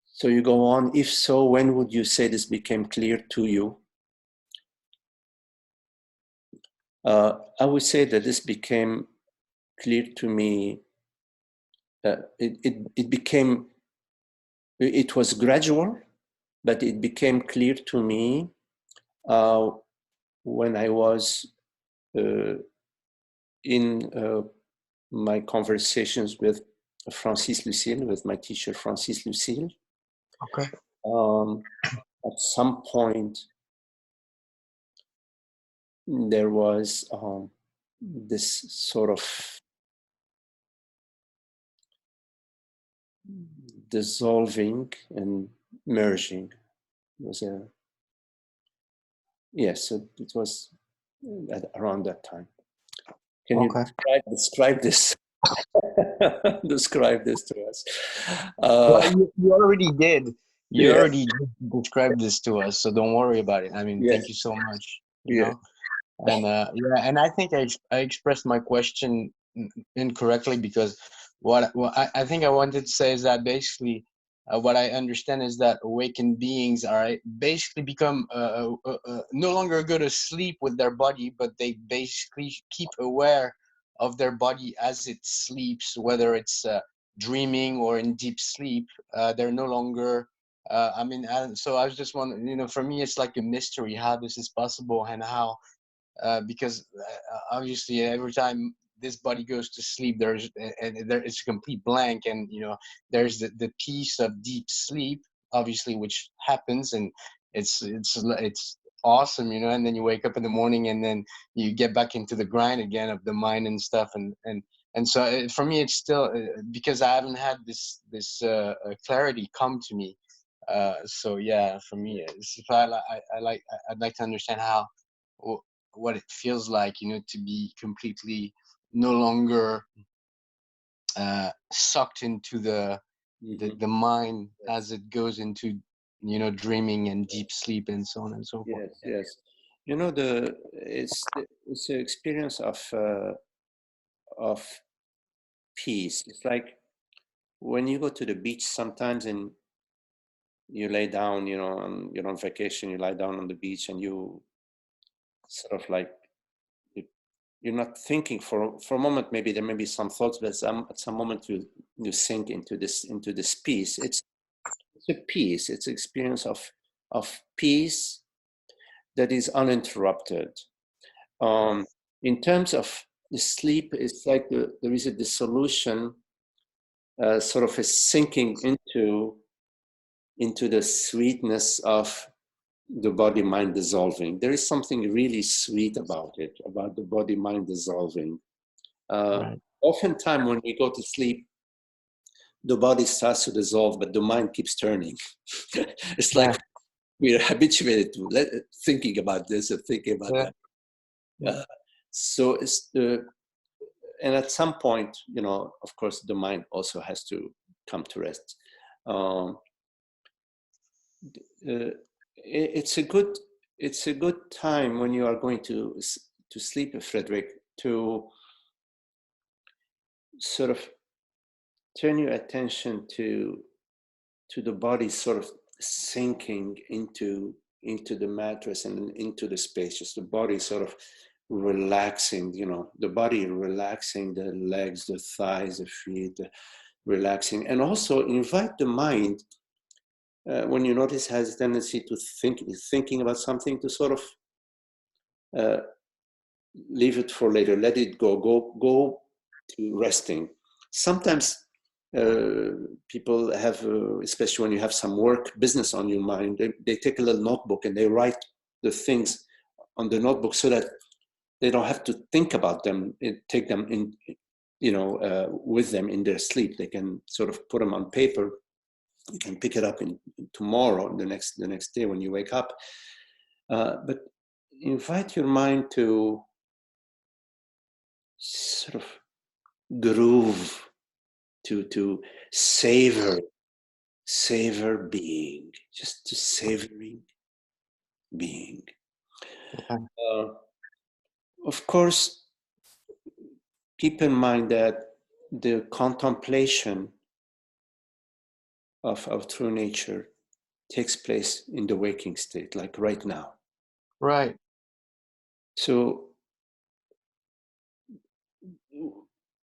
So you go on, if so, when would you say this became clear to you? I would say that this became clear to me. It was gradual, but it became clear to me when I was in my conversations with Francis Lucille, with my teacher Francis Lucille. Okay. At some point, there was this sort of dissolving and merging. It was yes, it was around that time. Can you Okay. describe this? Describe this to us. Well, you already did. You Yeah. already described this to us, so don't worry about it. I mean, Yes. thank you so much. You Yeah. know, and yeah, and I think I expressed my question incorrectly because what I think I wanted to say is that basically what I understand is that awakened beings are basically become no longer go to sleep with their body, but they basically keep aware of their body as it sleeps, whether it's dreaming or in deep sleep. They're no longer I mean, so I was just wondering, you know, for me it's like a mystery how this is possible and how because obviously every time this body goes to sleep, it's a complete blank, and you know there's the piece of deep sleep, obviously, which happens, and it's awesome, you know. And then you wake up in the morning, and then you get back into the grind again of the mind and stuff, and so for me, it's still because I haven't had this clarity come to me. So yeah, for me, I'd like to understand how what it feels like, you know, to be completely no longer sucked into the mind as it goes into, you know, dreaming and deep sleep and so on and so forth. Yes, yes. You know, it's an experience of peace. It's like when you go to the beach sometimes and you lay down, you know, you're on vacation, you lie down on the beach and you sort of like you're not thinking for a moment. Maybe there may be some thoughts, but at some moment you sink into this peace. It's a peace. It's an experience of peace that is uninterrupted. In terms of the sleep, it's like there is a dissolution, sort of a sinking into the sweetness of the body-mind dissolving. There is something really sweet about it, about the body-mind dissolving. Right. Oftentimes when we go to sleep, the body starts to dissolve, but the mind keeps turning. It's like we're habituated to thinking about this and thinking about that. Yeah. So it's and at some point, you know, of course, the mind also has to come to rest. It's a good time when you are going to sleep, Frederick, to sort of turn your attention to the body sort of sinking into the mattress and into the space, just the body sort of relaxing, you know, the body relaxing, the legs, the thighs, the feet, relaxing, and also invite the mind, when you notice has a tendency to thinking about something, to sort of leave it for later, let it go to resting. Sometimes people have, especially when you have some work, business on your mind, they take a little notebook and they write the things on the notebook so that they don't have to think about them, take them in, you know, with them in their sleep. They can sort of put them on paper. You can pick it up tomorrow, the next day when you wake up. But invite your mind to sort of groove, to savor being, just to savoring being. Of course, keep in mind that the contemplation of true nature takes place in the waking state, like right now. Right. So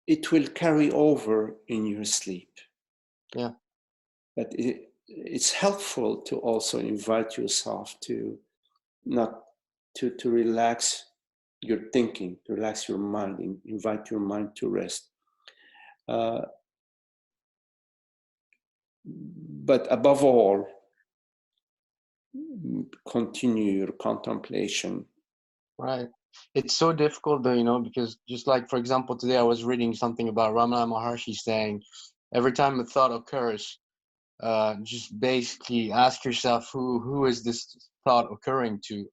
it will carry over in your sleep. Yeah. But it's helpful to also invite yourself to not to relax your thinking, to relax your mind, invite your mind to rest. But above all, continue your contemplation. Right. It's so difficult though, you know, because just like, for example, today I was reading something about Ramana Maharshi saying, every time a thought occurs, just basically ask yourself who is this thought occurring to,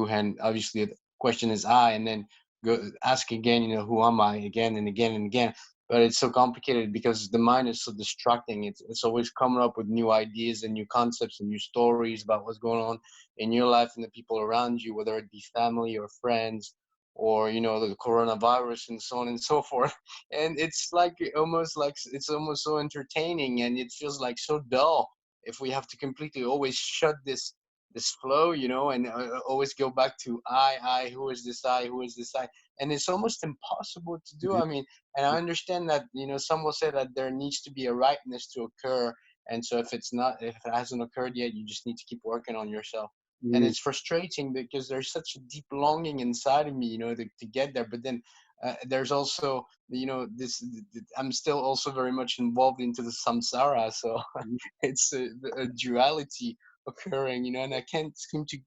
and obviously the question is I, and then go ask again, you know, who am I, again and again and again. But it's so complicated because the mind is so distracting. It's always coming up with new ideas and new concepts and new stories about what's going on in your life and the people around you, whether it be family or friends, or, you know, the coronavirus and so on and so forth. And it's like almost like it's almost so entertaining, and it feels like so dull if we have to completely always shut this flow, you know, and always go back to I, who is this I, who is this I, and it's almost impossible to do. I mean, and I understand that, you know, some will say that there needs to be a rightness to occur, and so if it hasn't occurred yet, you just need to keep working on yourself. And it's frustrating because there's such a deep longing inside of me, you know, to get there. But then there's also, you know, I'm still also very much involved into the samsara. So it's a duality occurring, you know, and I can't seem to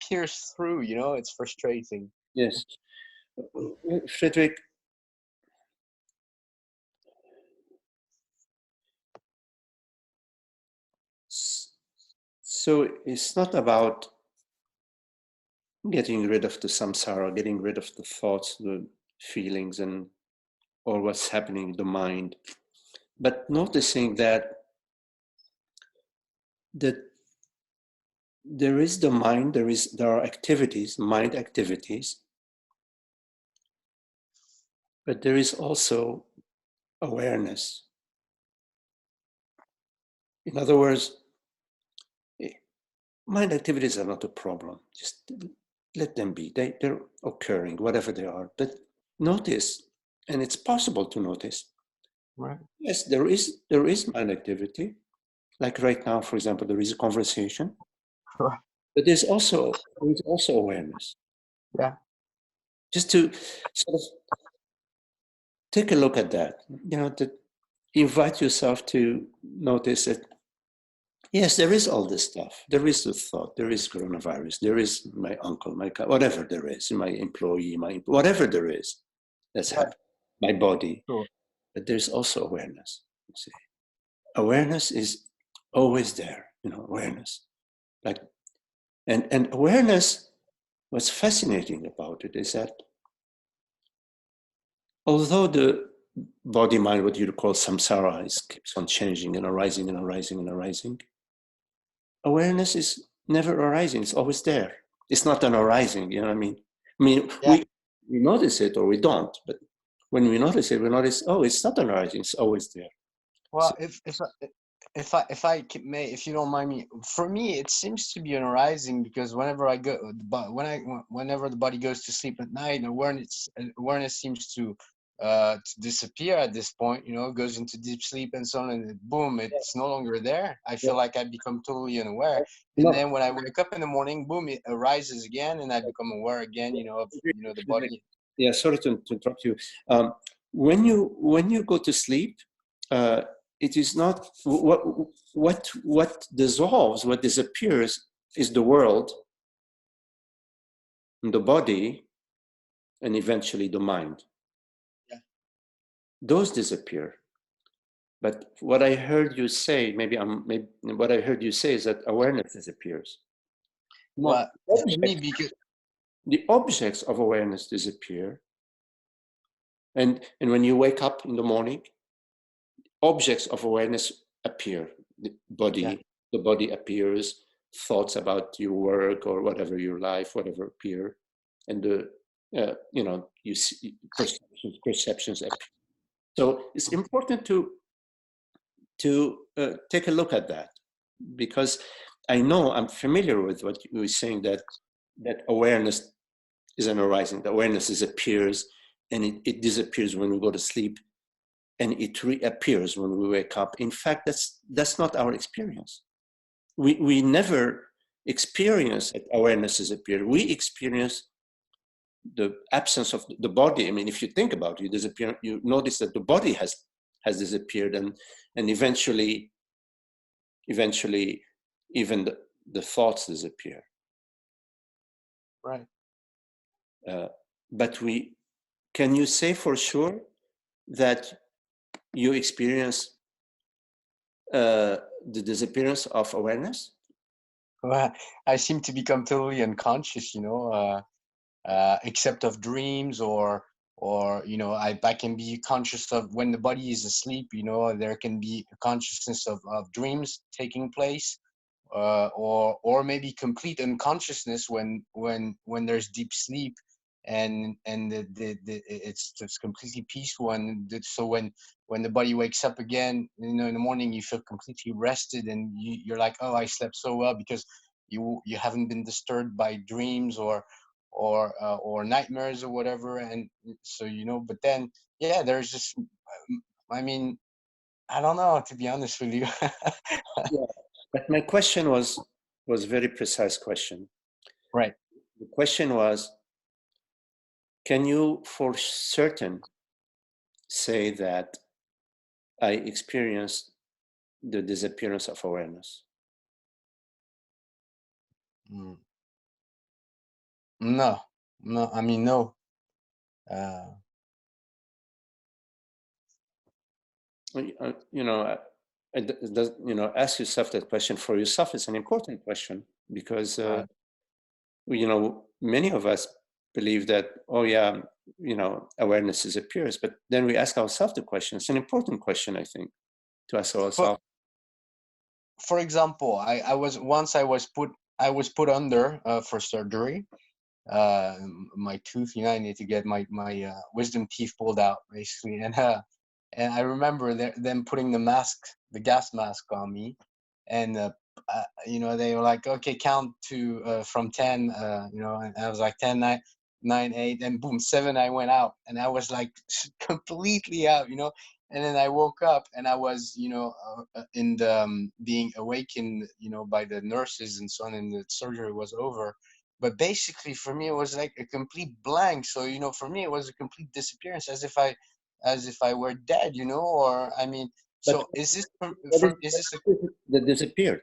pierce through, you know, it's frustrating. Yes. Frederick, so it's not about getting rid of the samsara, getting rid of the thoughts, the feelings, and or what's happening in the mind, but noticing that there is the mind, there are activities, mind activities, but there is also awareness. In other words, mind activities are not a problem. Just let them be. They're occurring, whatever they are. But notice, and it's possible to notice. Right. Yes, there is mind activity. Like right now, for example, there is a conversation. Right. But there's also awareness. Yeah. Just to sort of take a look at that, you know, to invite yourself to notice that, yes, there is all this stuff. There is the thought, there is coronavirus, there is my uncle, whatever there is, my employee, whatever there is that's happening, my body. Sure. But there's also awareness. You see, awareness is always there, you know, awareness. Like, and awareness, what's fascinating about it is that although the body mind, what you call samsara, keeps on changing and arising and arising and arising, awareness is never arising. It's always there. It's not an arising, you know what I mean? Yeah. We notice it or we don't, but when we notice it, we notice, oh, it's not an arising. It's always there. Well, if you don't mind me, for me it seems to be an arising because whenever whenever the body goes to sleep at night, awareness seems to disappear at this point. You know, it goes into deep sleep and so on, and boom, it's no longer there. I feel like I become totally unaware, and then when I wake up in the morning, boom, it arises again, and I become aware again. You know, of the body. Yeah, sorry to interrupt you. When you go to sleep, it is not what dissolves, what disappears is the world, the body, and eventually the mind. Yeah. Those disappear. But what I heard you say, what I heard you say is that awareness disappears. Well, me because the objects of awareness disappear. And when you wake up in the morning, objects of awareness appear. The body appears, thoughts about your work or whatever, your life, whatever appear. And you see perceptions appear. So it's important to take a look at that, because I know I'm familiar with what you were saying, that awareness is an arising. The awareness appears and it disappears when we go to sleep. and it reappears when we wake up. In fact, that's not our experience. We never experience that awareness disappear. We experience the absence of the body. I mean, if you think about it, you notice that the body has disappeared, and eventually even the thoughts disappear. Right. But can you say for sure that you experience the disappearance of awareness? Well, I seem to become totally unconscious, except of dreams or I can be conscious of when the body is asleep. There can be a consciousness of dreams taking place, or maybe complete unconsciousness when there's deep sleep, and it's just completely peaceful. And so when the body wakes up again, in the morning, you feel completely rested, and you're like, oh, I slept so well because you haven't been disturbed by dreams or nightmares or whatever. And so but then there's just, I mean, I don't know, to be honest with you. Yeah, but my question was very precise question. Right. The question was, can you for certain say that I experienced the disappearance of awareness? No, I mean, no. Ask yourself that question for yourself. It's an important question because, many of us believe that, oh yeah, awareness disappears, but then we ask ourselves the question. It's an important question, I think, to ask ourselves. For example, I was put under for surgery. My tooth, I need to get my wisdom teeth pulled out, basically, and I remember them putting the gas mask on me, and they were like, okay, count to from 10, and I was like 10, 9, 8, and boom, 7, I went out, and I was like completely out, and then I woke up, and I was, in the being awakened, by the nurses and so on, and the surgery was over. But basically, for me, it was like a complete blank. So, for me, it was a complete disappearance, as if I were dead, or I mean. So, is this that disappeared?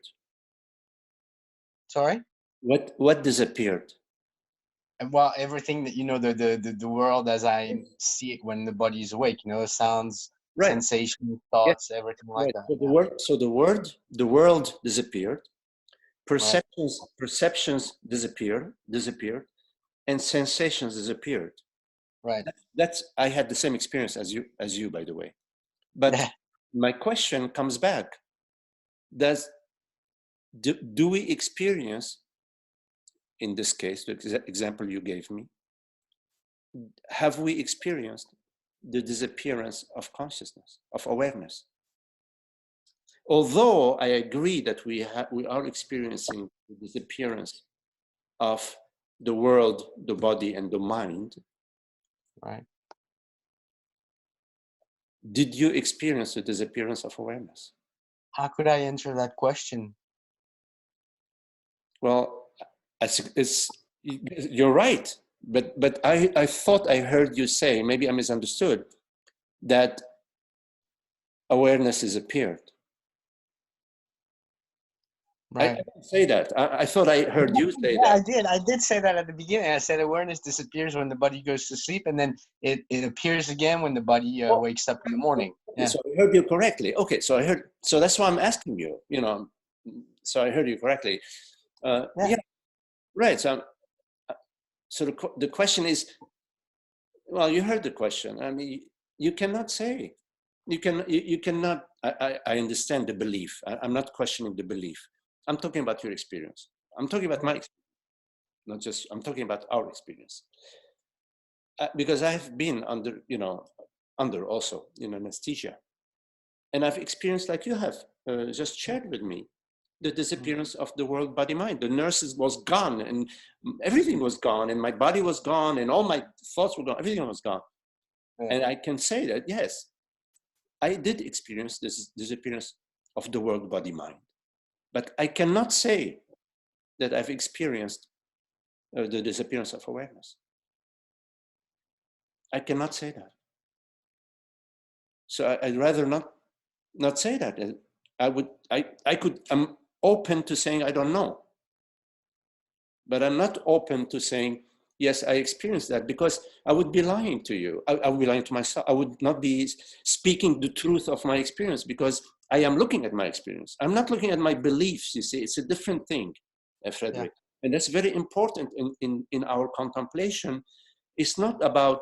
Sorry? What disappeared? Well, everything that the world as I see it when the body is awake, sounds, right, sensations, thoughts, everything like that. So the world disappeared. Perceptions disappeared, and sensations disappeared. Right. I had the same experience as you, by the way. But my question comes back: do we experience, in this case, the example you gave me, have we experienced the disappearance of consciousness, of awareness? Although I agree that we are experiencing the disappearance of the world, the body, and the mind. Right. Did you experience the disappearance of awareness? How could I answer that question? Well, you're right, but I thought I heard you say, maybe I misunderstood, that awareness disappeared. Right. I didn't say that. I thought I heard you say that. I did say that at the beginning. I said awareness disappears when the body goes to sleep, and then it appears again when the body wakes up in the morning. Yeah. So I heard you correctly. Okay, so that's why I'm asking you, so I heard you correctly. Yeah, right. So the question is, well, you heard the question. I mean, you cannot say, you cannot, I understand the belief. I'm not questioning the belief. I'm talking about your experience. I'm talking about my experience, I'm talking about our experience. Because I have been under also in anesthesia. And I've experienced, like you have just shared with me, the disappearance of the world, body, mind. The nurses was gone, and everything was gone, and my body was gone, and all my thoughts were gone, everything was gone. Yeah. And I can say that, yes, I did experience this disappearance of the world, body, mind. But I cannot say that I've experienced the disappearance of awareness. I cannot say that. So I'd rather not say that. I'm open to saying I don't know. But I'm not open to saying, yes, I experienced that, because I would be lying to you. I would be lying to myself. I would not be speaking the truth of my experience, because I am looking at my experience. I'm not looking at my beliefs, you see. It's a different thing, Frederick. Yeah. And that's very important in our contemplation. It's not about,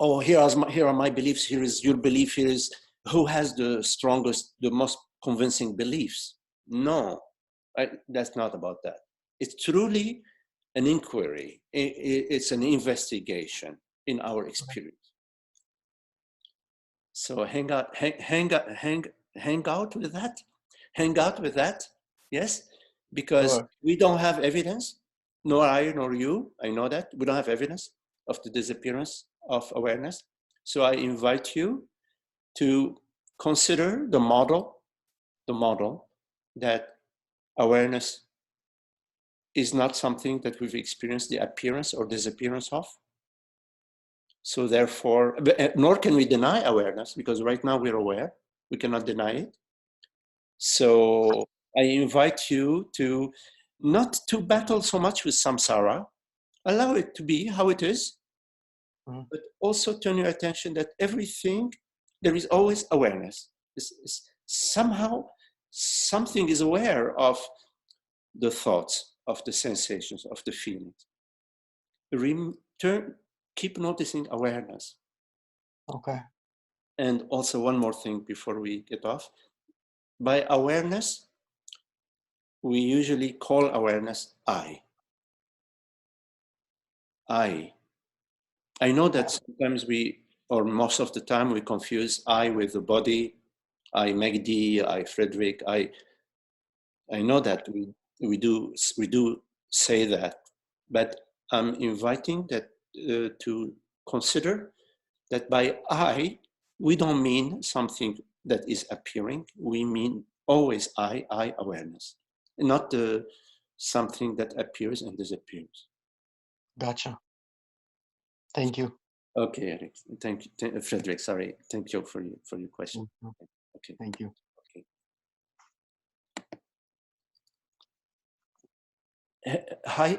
oh, here are my beliefs, here is your belief, here is who has the strongest, the most convincing beliefs. No, that's not about that. It's truly an inquiry. It's an investigation in our experience. So hang out with that. Hang out with that, yes? Because we don't have evidence, nor I nor you, I know that. We don't have evidence of the disappearance of awareness. So I invite you to consider the model that awareness is not something that we've experienced the appearance or disappearance of. So therefore, nor can we deny awareness, because right now we're aware. We cannot deny it. So I invite you to not to battle so much with samsara. Allow it to be how it is, but also turn your attention that everything, there is always awareness. Somehow, something is aware of the thoughts, of the sensations, of the feelings. Keep noticing awareness. Okay. And also one more thing before we get off. By awareness, we usually call awareness I. I know that sometimes or most of the time, we confuse I with the body. I Magdi, I Frederick. I know that we do say that, but I'm inviting that to consider that by I, we don't mean something that is appearing. We mean always I awareness, not something that appears and disappears. Gotcha. Thank you. Okay, Eric. Thank you, Frederick. Sorry. Thank you for your question. Okay. Thank you. Okay. Hi,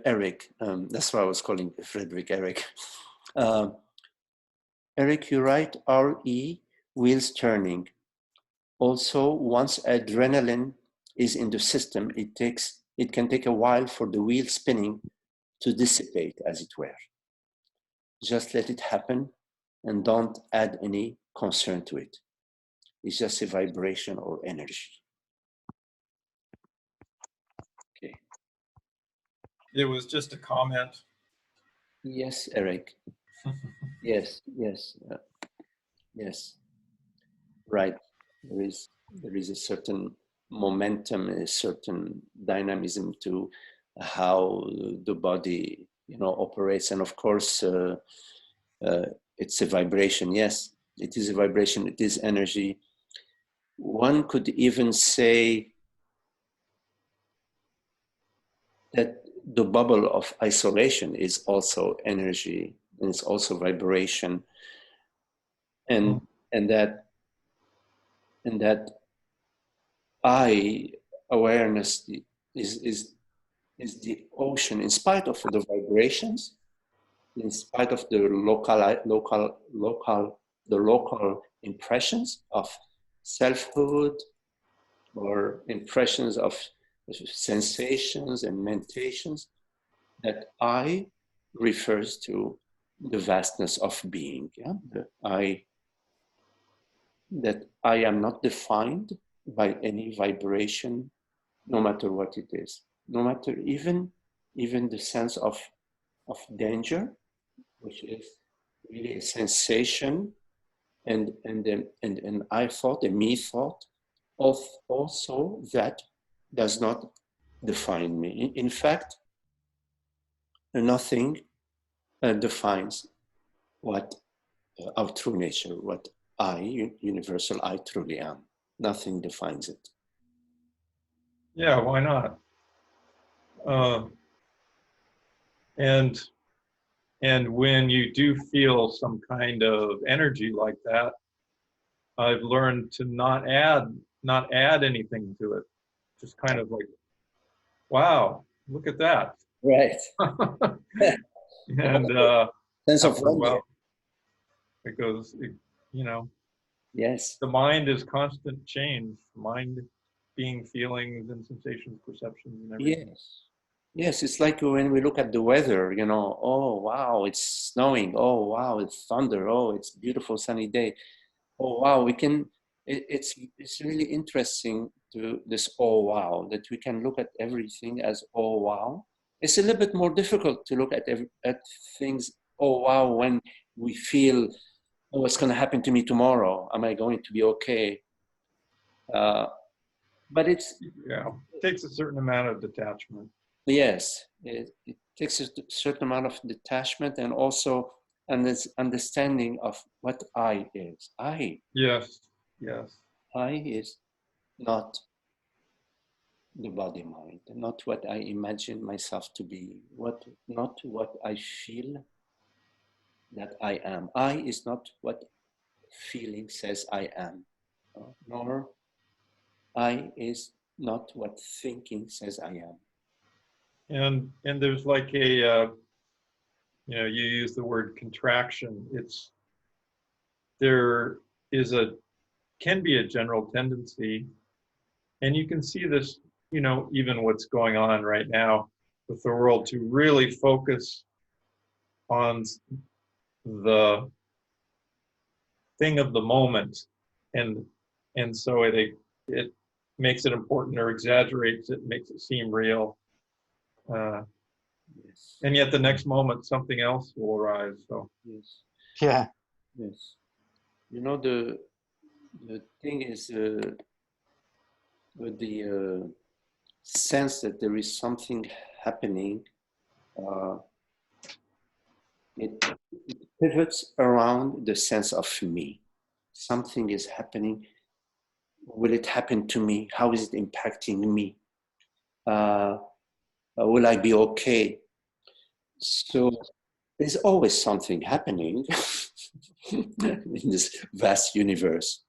Eric. That's why I was calling Frederick Eric. Eric, you write RE, wheels turning. Also, once adrenaline is in the system, it can take a while for the wheel spinning to dissipate, as it were. Just let it happen and don't add any concern to it. It's just a vibration or energy. Okay. It was just a comment. Yes, Eric. Yes. Right. There is a certain momentum, a certain dynamism to how the body, operates, and of course, it's a vibration. Yes, it is a vibration. It is energy. One could even say that the bubble of isolation is also energy, and it's also vibration, and that I awareness is the ocean, in spite of the vibrations, in spite of the local impressions of selfhood, or impressions of sensations and meditations, that I refers to the vastness of being. Yeah? That I am not defined by any vibration, no matter what it is, no matter even the sense of danger, which is really a sensation, and an I thought, a me thought, also that does not define me. In fact, nothing defines what our true nature, what universal I truly am. Nothing defines it. Yeah, why not? And when you do feel some kind of energy like that, I've learned to not add anything to it. Just kind of like, wow, look at that. Right. And Sense of after a wonder. while, it goes, you know, Yes. the mind is constant change. Mind being feelings and sensations, perceptions, and everything. Yes. Yes, it's like when we look at the weather, you know, oh, wow, it's snowing. Oh, wow, it's thunder. Oh, it's beautiful sunny day. Oh, wow, we can, it's really interesting to this, oh, wow, that we can look at everything as, oh, wow. It's a little bit more difficult to look at things, oh, wow, when we feel, oh, what's going to happen to me tomorrow? Am I going to be okay? But it's, Yeah, it takes a certain amount of detachment. yes, it takes a certain amount of detachment and also an understanding of what I is. Yes, yes. I is not the body mind, not what I imagine myself to be, not what I feel that I am. I is not what feeling says I am, nor I is not what thinking says I am. And there's like a, you know, you use the word contraction. There is can be a general tendency, and you can see this, you know, even what's going on right now with the world, to really focus on the thing of the moment, and so it makes it important or exaggerates it, makes it seem real, Yes. and yet the next moment something else will arise. So Yes. Yeah. Yes. You know, the thing is with the sense that there is something happening, it pivots around the sense of me. Something is happening. Will it happen to me? How is it impacting me? Will I be okay? So there's always something happening in this vast universe.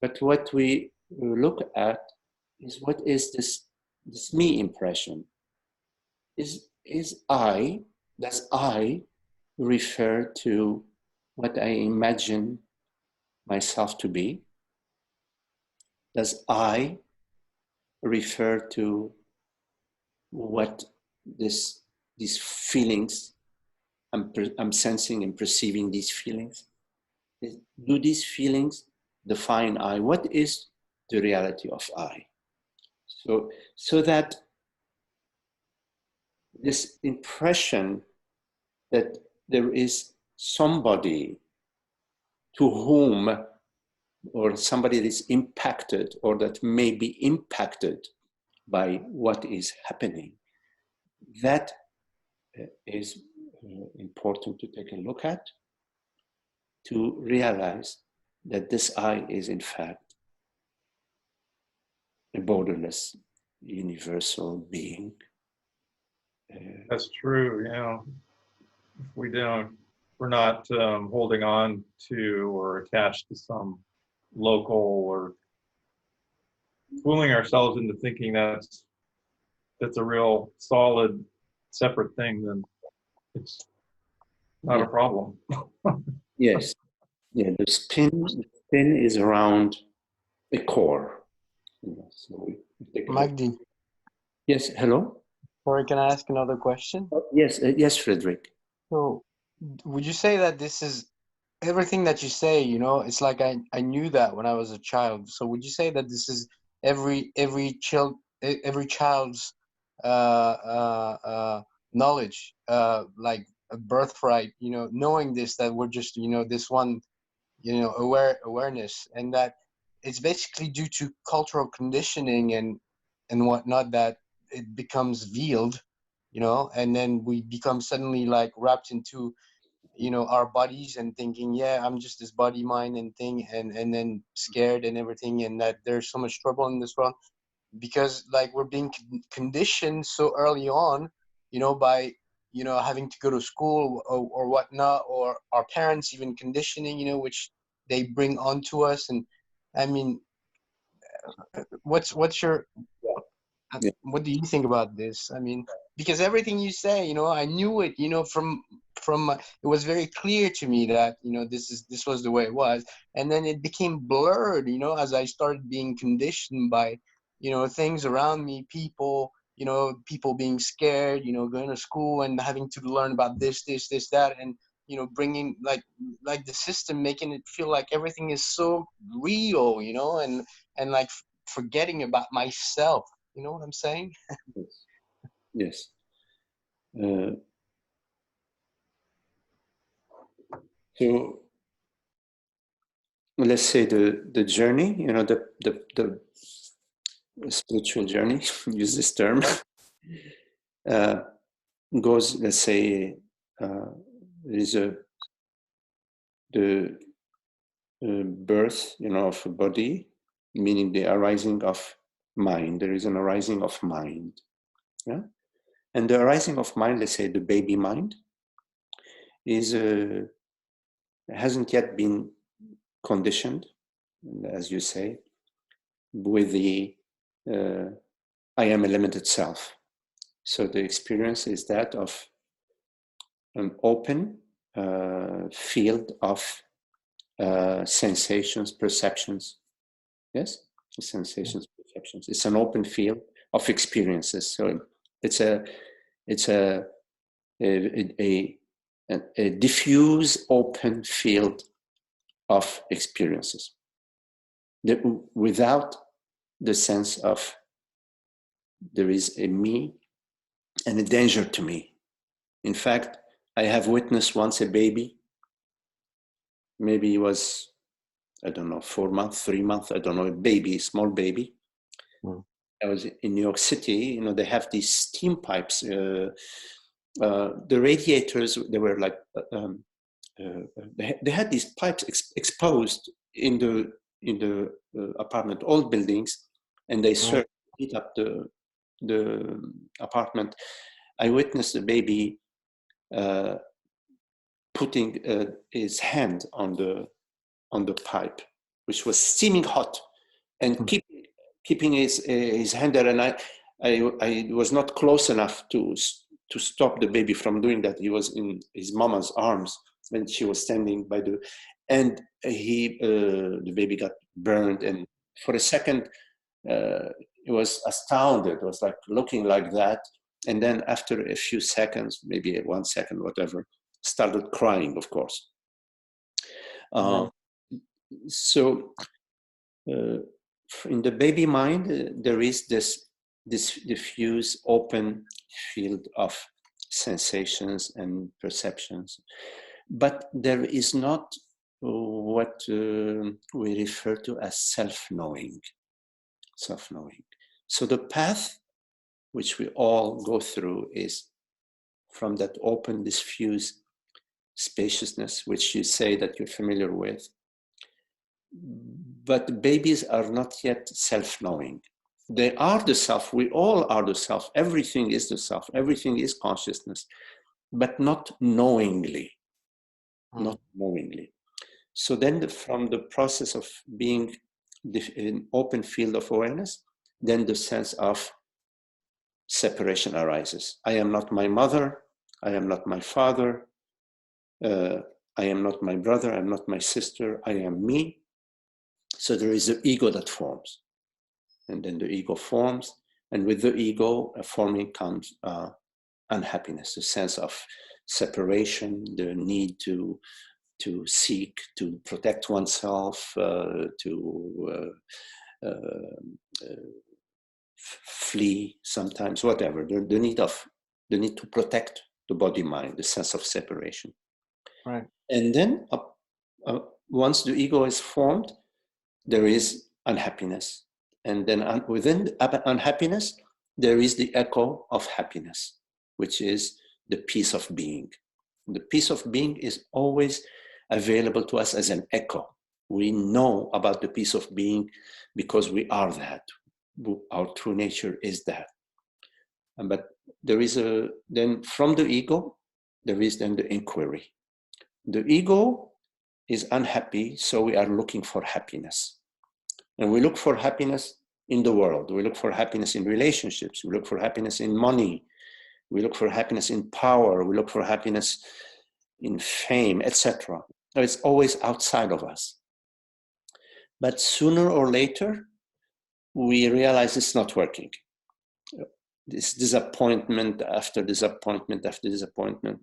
But what we look at is, what is this me impression? Does I refer to what I imagine myself to be? Does I refer to what these feelings, I'm sensing and perceiving these feelings? Do these feelings define I? What is the reality of I? So that this impression that there is somebody to whom, or somebody that is impacted or that may be impacted by what is happening, that is important to take a look at, to realize that this I is in fact a borderless universal being. that's true. You know, if we're not holding on to or attached to some local, or fooling ourselves into thinking that's a real solid separate thing, then it's not a problem. Yes, yeah, the spin is around a core. So Magdi, yes, hello? sorry, can I ask another question? Yes, Frederick. So, would you say that this is everything that you say, you know, it's like I knew that when I was a child. So would you say that this is every child's knowledge, like a birthright, you know, knowing this, that we're just, you know, this one, you know, awareness, and that it's basically due to cultural conditioning and whatnot that it becomes veiled, you know, and then we become suddenly like wrapped into, our bodies and thinking, yeah, I'm just this body, mind, and thing, and then scared and everything, and that there's so much trouble in this world because like we're being conditioned so early on, by having to go to school or whatnot, or our parents even conditioning, which they bring onto us. And I mean, what's your Yeah. what do you think about this? I mean, because everything you say, I knew it, from it was very clear to me that this was the way it was, and then it became blurred, as I started being conditioned by things around me, people, people being scared, going to school and having to learn about this, that, and bringing like the system, making it feel like everything is so real, and like forgetting about myself. You know what I'm saying? Yes. So let's say the journey, the spiritual journey, use this term, goes, let's say, there is the birth, of a body, meaning the arising of mind. There is an arising of mind. Yeah? And the arising of mind, let's say the baby mind, is hasn't yet been conditioned, as you say, with the I am a limited self. So the experience is that of an open field of sensations, perceptions. Yes, sensations, perceptions. It's an open field of experiences. So it's a diffuse, open field of experiences, without the sense of there is a me and a danger to me. In fact, I have witnessed once a baby, maybe he was, I don't know, 4 months, 3 months, I don't know, a baby, small baby. I was in New York City, they have these steam pipes. The radiators, they were like, they had these pipes exposed in the apartment, old buildings, and they served heat up the apartment. I witnessed the baby putting his hand on the pipe, which was steaming hot, and keeping his hand there. And I was not close enough to stop the baby from doing that. He was in his mama's arms when she was standing by and the baby got burned. And for a second, he was astounded. It was like looking like that. And then after a few seconds, maybe 1 second, whatever, started crying, of course. So in the baby mind, there is this diffuse, open field of sensations and perceptions. But there is not what we refer to as self-knowing. Self-knowing. So the path which we all go through is from that open, diffuse spaciousness, which you say that you're familiar with. But babies are not yet self-knowing. They are the self. We all are the self. Everything is the self. Everything is consciousness, but not knowingly. Not knowingly. So then from the process of being an open field of awareness, then the sense of separation arises. I am not my mother. I am not my father. I am not my brother. I am not my sister. I am me. So there is the ego that forms. And then the ego forms. And with the ego forming comes unhappiness, the sense of separation, the need to seek, to protect oneself, to flee sometimes, whatever. The need to protect the body mind, the sense of separation. Right. And then once the ego is formed, there is unhappiness. And then within unhappiness, there is the echo of happiness, which is the peace of being, The peace of being is always available to us as an echo. We know about the peace of being because we are that. Our true nature is that. But there is then from the ego, there is then the inquiry. The ego is unhappy, so we are looking for happiness. And we look for happiness in the world. We look for happiness in relationships. We look for happiness in money. We look for happiness in power. We look for happiness in fame, etc. It's always outside of us. But sooner or later, we realize it's not working. This disappointment after disappointment after disappointment,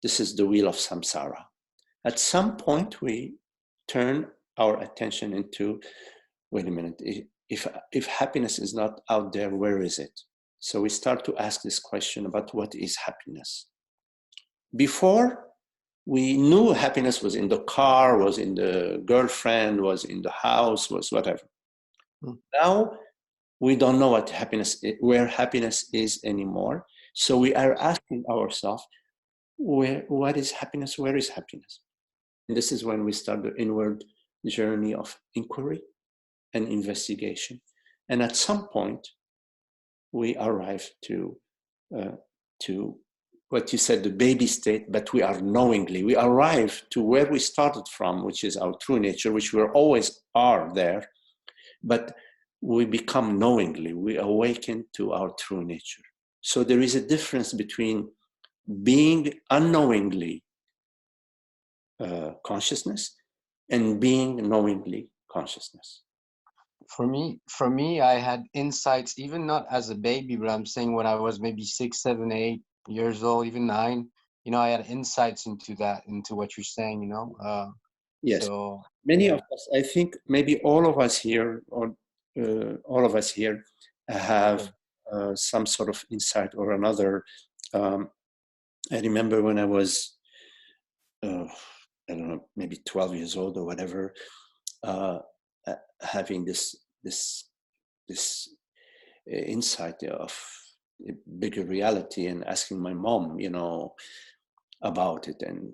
this is the wheel of samsara. At some point, we turn our attention into, wait a minute, if happiness is not out there, where is it? So we start to ask this question about what is happiness. Before, we knew happiness was in the car, was in the girlfriend, was in the house, was whatever. Now, we don't know what happiness is, where happiness is anymore. So we are asking ourselves, what is happiness? Where is happiness? And this is when we start the inward journey of inquiry and investigation. And at some point, we arrive to what you said, the baby state, but we are knowingly. We arrive to where we started from, which is our true nature, which we always are there, but we become knowingly. We awaken to our true nature. So there is a difference between being unknowingly consciousness and being knowingly consciousness. For me, I had insights, even not as a baby, but I'm saying when I was maybe 6, 7, 8 years old, even 9, you know, I had insights into that, into what you're saying, you know. Yes. So Many of us, I think maybe all of us here, or all of us here have some sort of insight or another. I remember when I was, I don't know, maybe 12 years old or whatever, having this insight of a bigger reality and asking my mom, you know, about it. And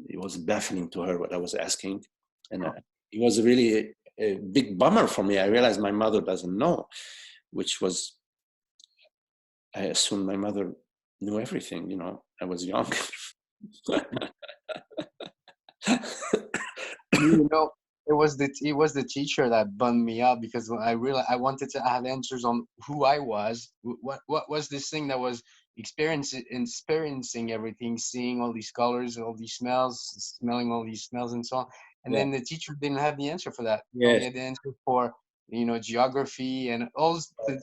it was baffling to her what I was asking. And it was really a big bummer for me. I realized my mother doesn't know, which was, I assumed my mother knew everything, you know, I was young. you know, it was the teacher that bummed me out, because when I realized I wanted to have answers on who I was, what was this thing that was experiencing everything, seeing all these colors, all these smells, smelling all these smells and so on. And then the teacher didn't have the answer for that. He only had the answer for, you know, geography and all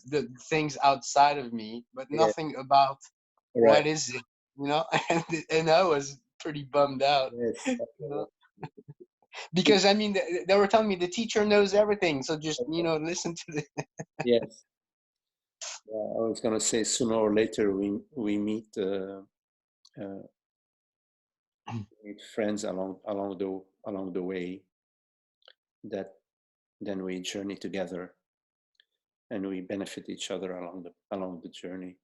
the things outside of me, but nothing about what is it, you know. And I was pretty bummed out. You know? Because I mean, they were telling me the teacher knows everything, so just, you know, listen to the. Yes. I was going to say sooner or later we meet friends along the way that then we journey together and we benefit each other along the journey.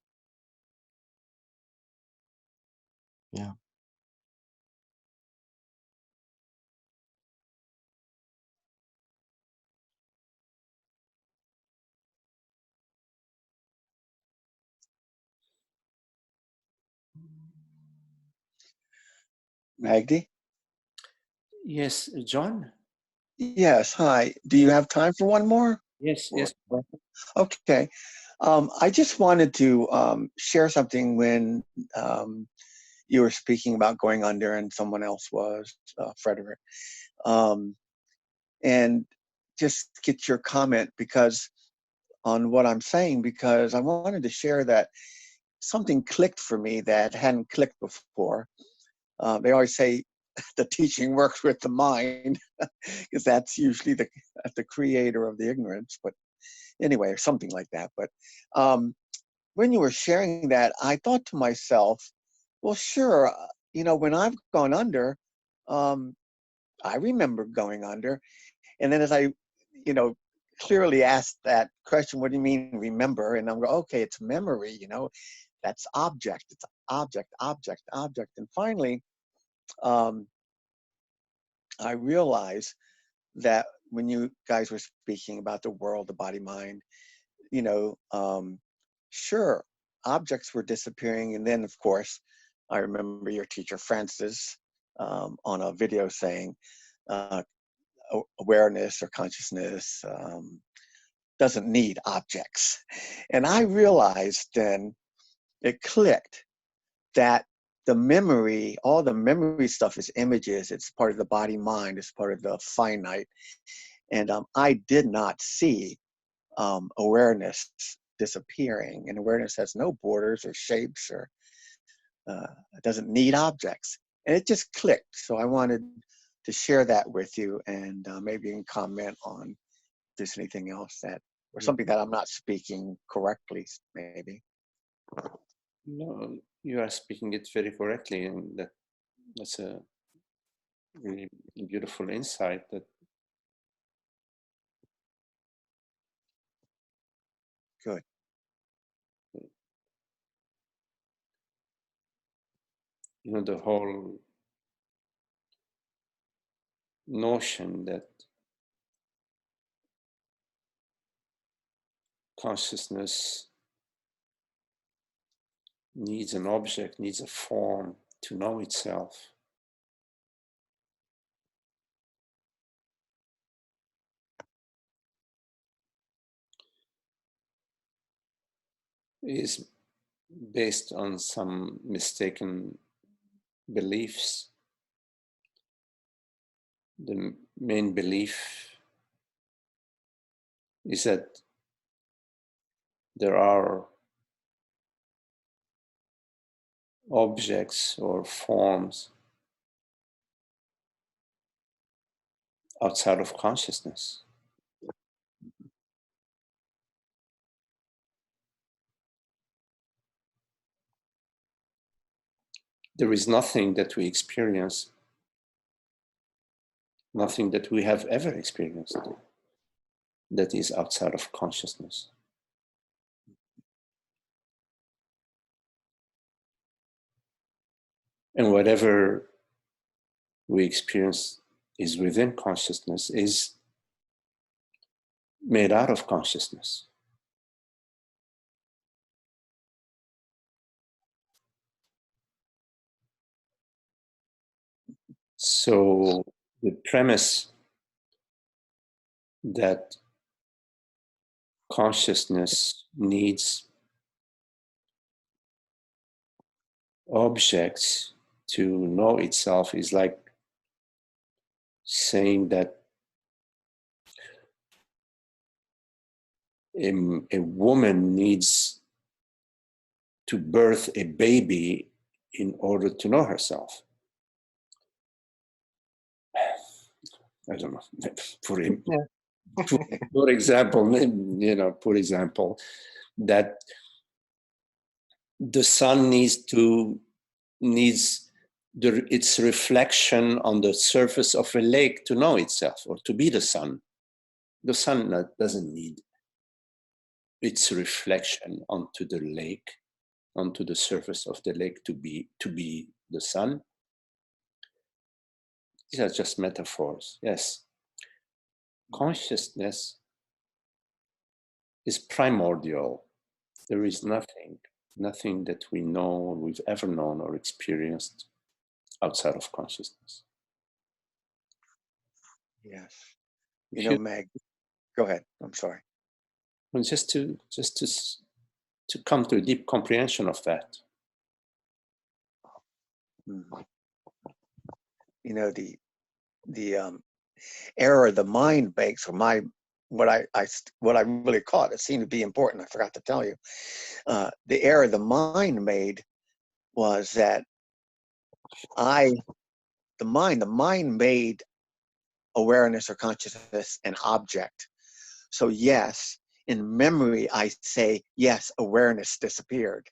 Yeah. Magdi? Yes, John? Yes, hi. Do you have time for one more? Yes. Okay. I just wanted to share something when you were speaking about going under and someone else was, Frederick. And just get your comment on what I'm saying, because I wanted to share that something clicked for me that hadn't clicked before. They always say the teaching works with the mind, because that's usually the creator of the ignorance. But anyway, or something like that. But when you were sharing that, I thought to myself, well, sure, you know, when I've gone under, I remember going under. And then as I, you know, clearly asked that question, what do you mean remember? And I'm going, okay, it's memory, you know, that's object, it's object, object, object. And finally, I realized that when you guys were speaking about the world, the body, mind, you know, sure, objects were disappearing. And then, of course, I remember your teacher, Francis, on a video saying, awareness or consciousness doesn't need objects. And I realized then, it clicked, that the memory, all the memory stuff is images. It's part of the body mind. It's part of the finite. And I did not see awareness disappearing. And awareness has no borders or shapes, or it doesn't need objects. And it just clicked. So I wanted to share that with you, and maybe you can comment on if there's anything else that, or something that I'm not speaking correctly, maybe. No, you are speaking it very correctly, and that's a really beautiful insight. That Good. you know, the whole notion that consciousness needs an object, needs a form to know itself. Is based on some mistaken beliefs. The main belief is that there are objects or forms outside of consciousness. There is nothing that we experience, nothing that we have ever experienced, that is outside of consciousness. And whatever we experience is within consciousness, is made out of consciousness. So the premise that consciousness needs objects to know itself is like saying that a woman needs to birth a baby in order to know herself. I don't know. For example, for example, that the sun needs its reflection on the surface of a lake to know itself, or to be the sun. The sun doesn't need its reflection onto the lake, onto the surface of the lake to be the sun. These are just metaphors. Yes. Consciousness is primordial. There is nothing that we know, we've ever known or experienced outside of consciousness. Yes. You know, Meg, go ahead. I'm sorry. Well, just to come to a deep comprehension of that. You know, the error the mind makes, or what I really caught, it seemed to be important, I forgot to tell you. The error the mind made was that the mind made awareness or consciousness an object. So yes, in memory, I say, yes, awareness disappeared.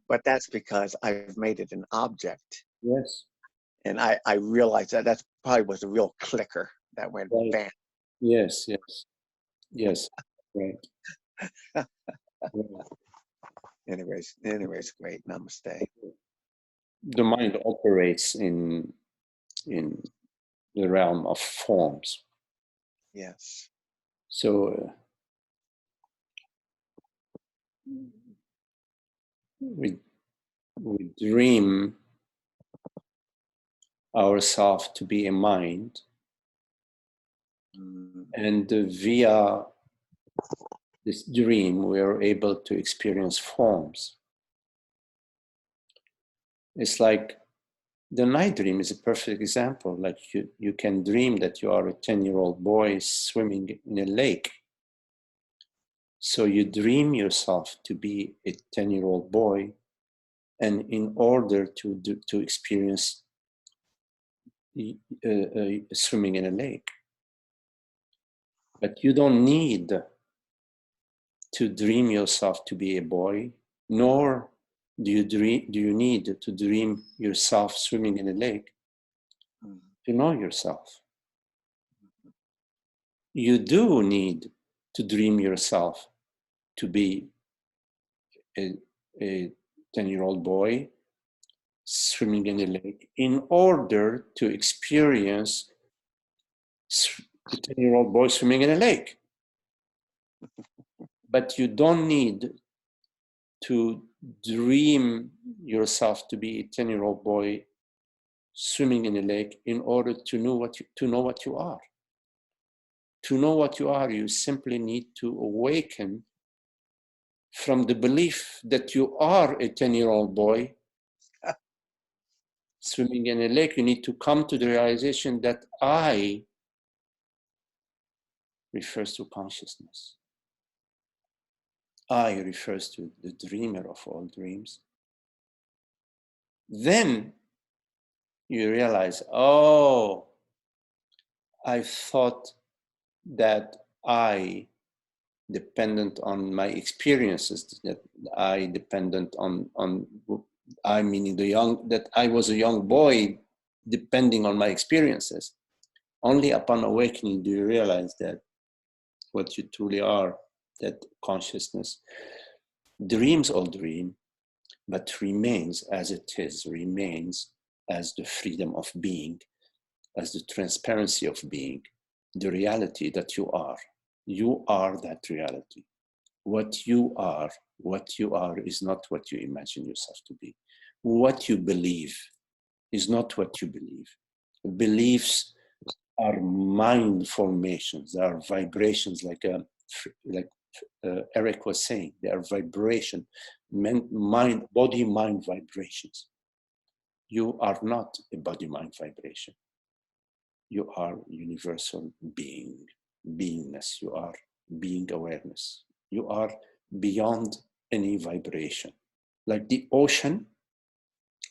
But that's because I've made it an object. Yes. And I realized that probably was a real clicker that went bam. Yes. Right. Anyways, great. Namaste. the mind operates in the realm of forms. Yes. So we dream ourselves to be a mind, and via this dream we are able to experience forms. It's like the night dream is a perfect example. Like you can dream that you are a 10-year-old boy swimming in a lake. So you dream yourself to be a 10-year-old boy, and in order to experience swimming in a lake. But you don't need to dream yourself to be a boy, nor do you need to dream yourself swimming in a lake to know yourself. You do need to dream yourself to be a 10-year-old boy swimming in a lake in order to experience a 10-year-old boy swimming in a lake. But you don't need to dream yourself to be a 10-year-old boy swimming in a lake in order to know what you are. To know what you are, you simply need to awaken from the belief that you are a 10-year-old boy swimming in a lake. You need to come to the realization that I refers to consciousness. I refers to the dreamer of all dreams. Then you realize, oh, I thought that I dependent on my experiences, that I dependent on I meaning that I was a young boy depending on my experiences. Only upon awakening do you realize that what you truly are, that consciousness dreams all dream, but remains as it is, remains as the freedom of being, as the transparency of being, the reality that you are. You are that reality. What you are is not what you imagine yourself to be. What you believe is not what you believe. Beliefs are mind formations. They are vibrations, like Eric was saying. They are vibration, body-mind vibrations. You are not a body-mind vibration. You are universal being, beingness. You are being awareness. You are beyond any vibration. Like the ocean,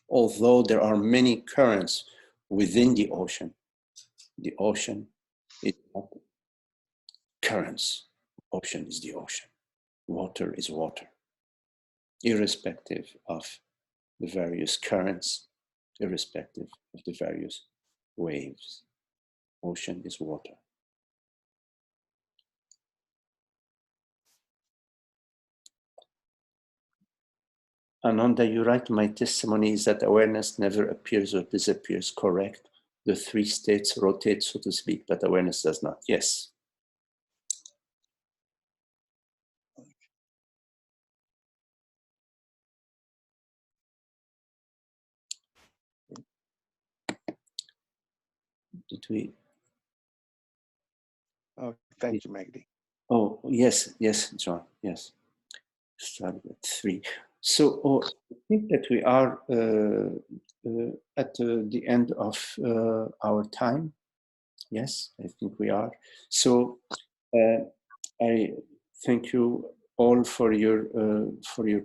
although there are many currents within the ocean is not currents. Ocean is the ocean. Water is water. Irrespective of the various currents, irrespective of the various waves, ocean is water. Ananda, you write, my testimony is that awareness never appears or disappears. Correct. The three states rotate, so to speak, but awareness does not. Yes. Did we? Oh, thank you, Magdi. Oh, yes, John, yes. Started at 3. So I think that we are at the end of our time. Yes, I think we are. So I thank you all for your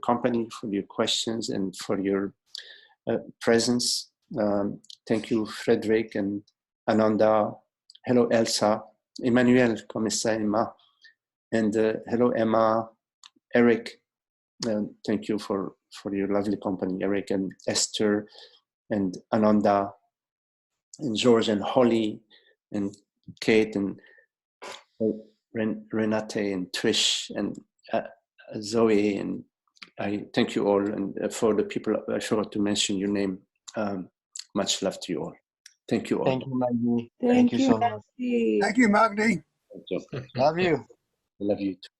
company, for your questions, and for your presence. Thank you, Frederick and Ananda. Hello, Elsa. Emmanuel, come stai, Emma? And hello, Emma, Eric. Thank you for your lovely company, Eric and Esther and Ananda and George and Holly and Kate and Renate and Trish and Zoe. And I thank you all. And for the people, I forgot to mention your name, Much love to you all. Thank you all. Thank you, Maggie. Thank you so much. Nancy. Thank you, Magni. Thank you. Love you. I love you too.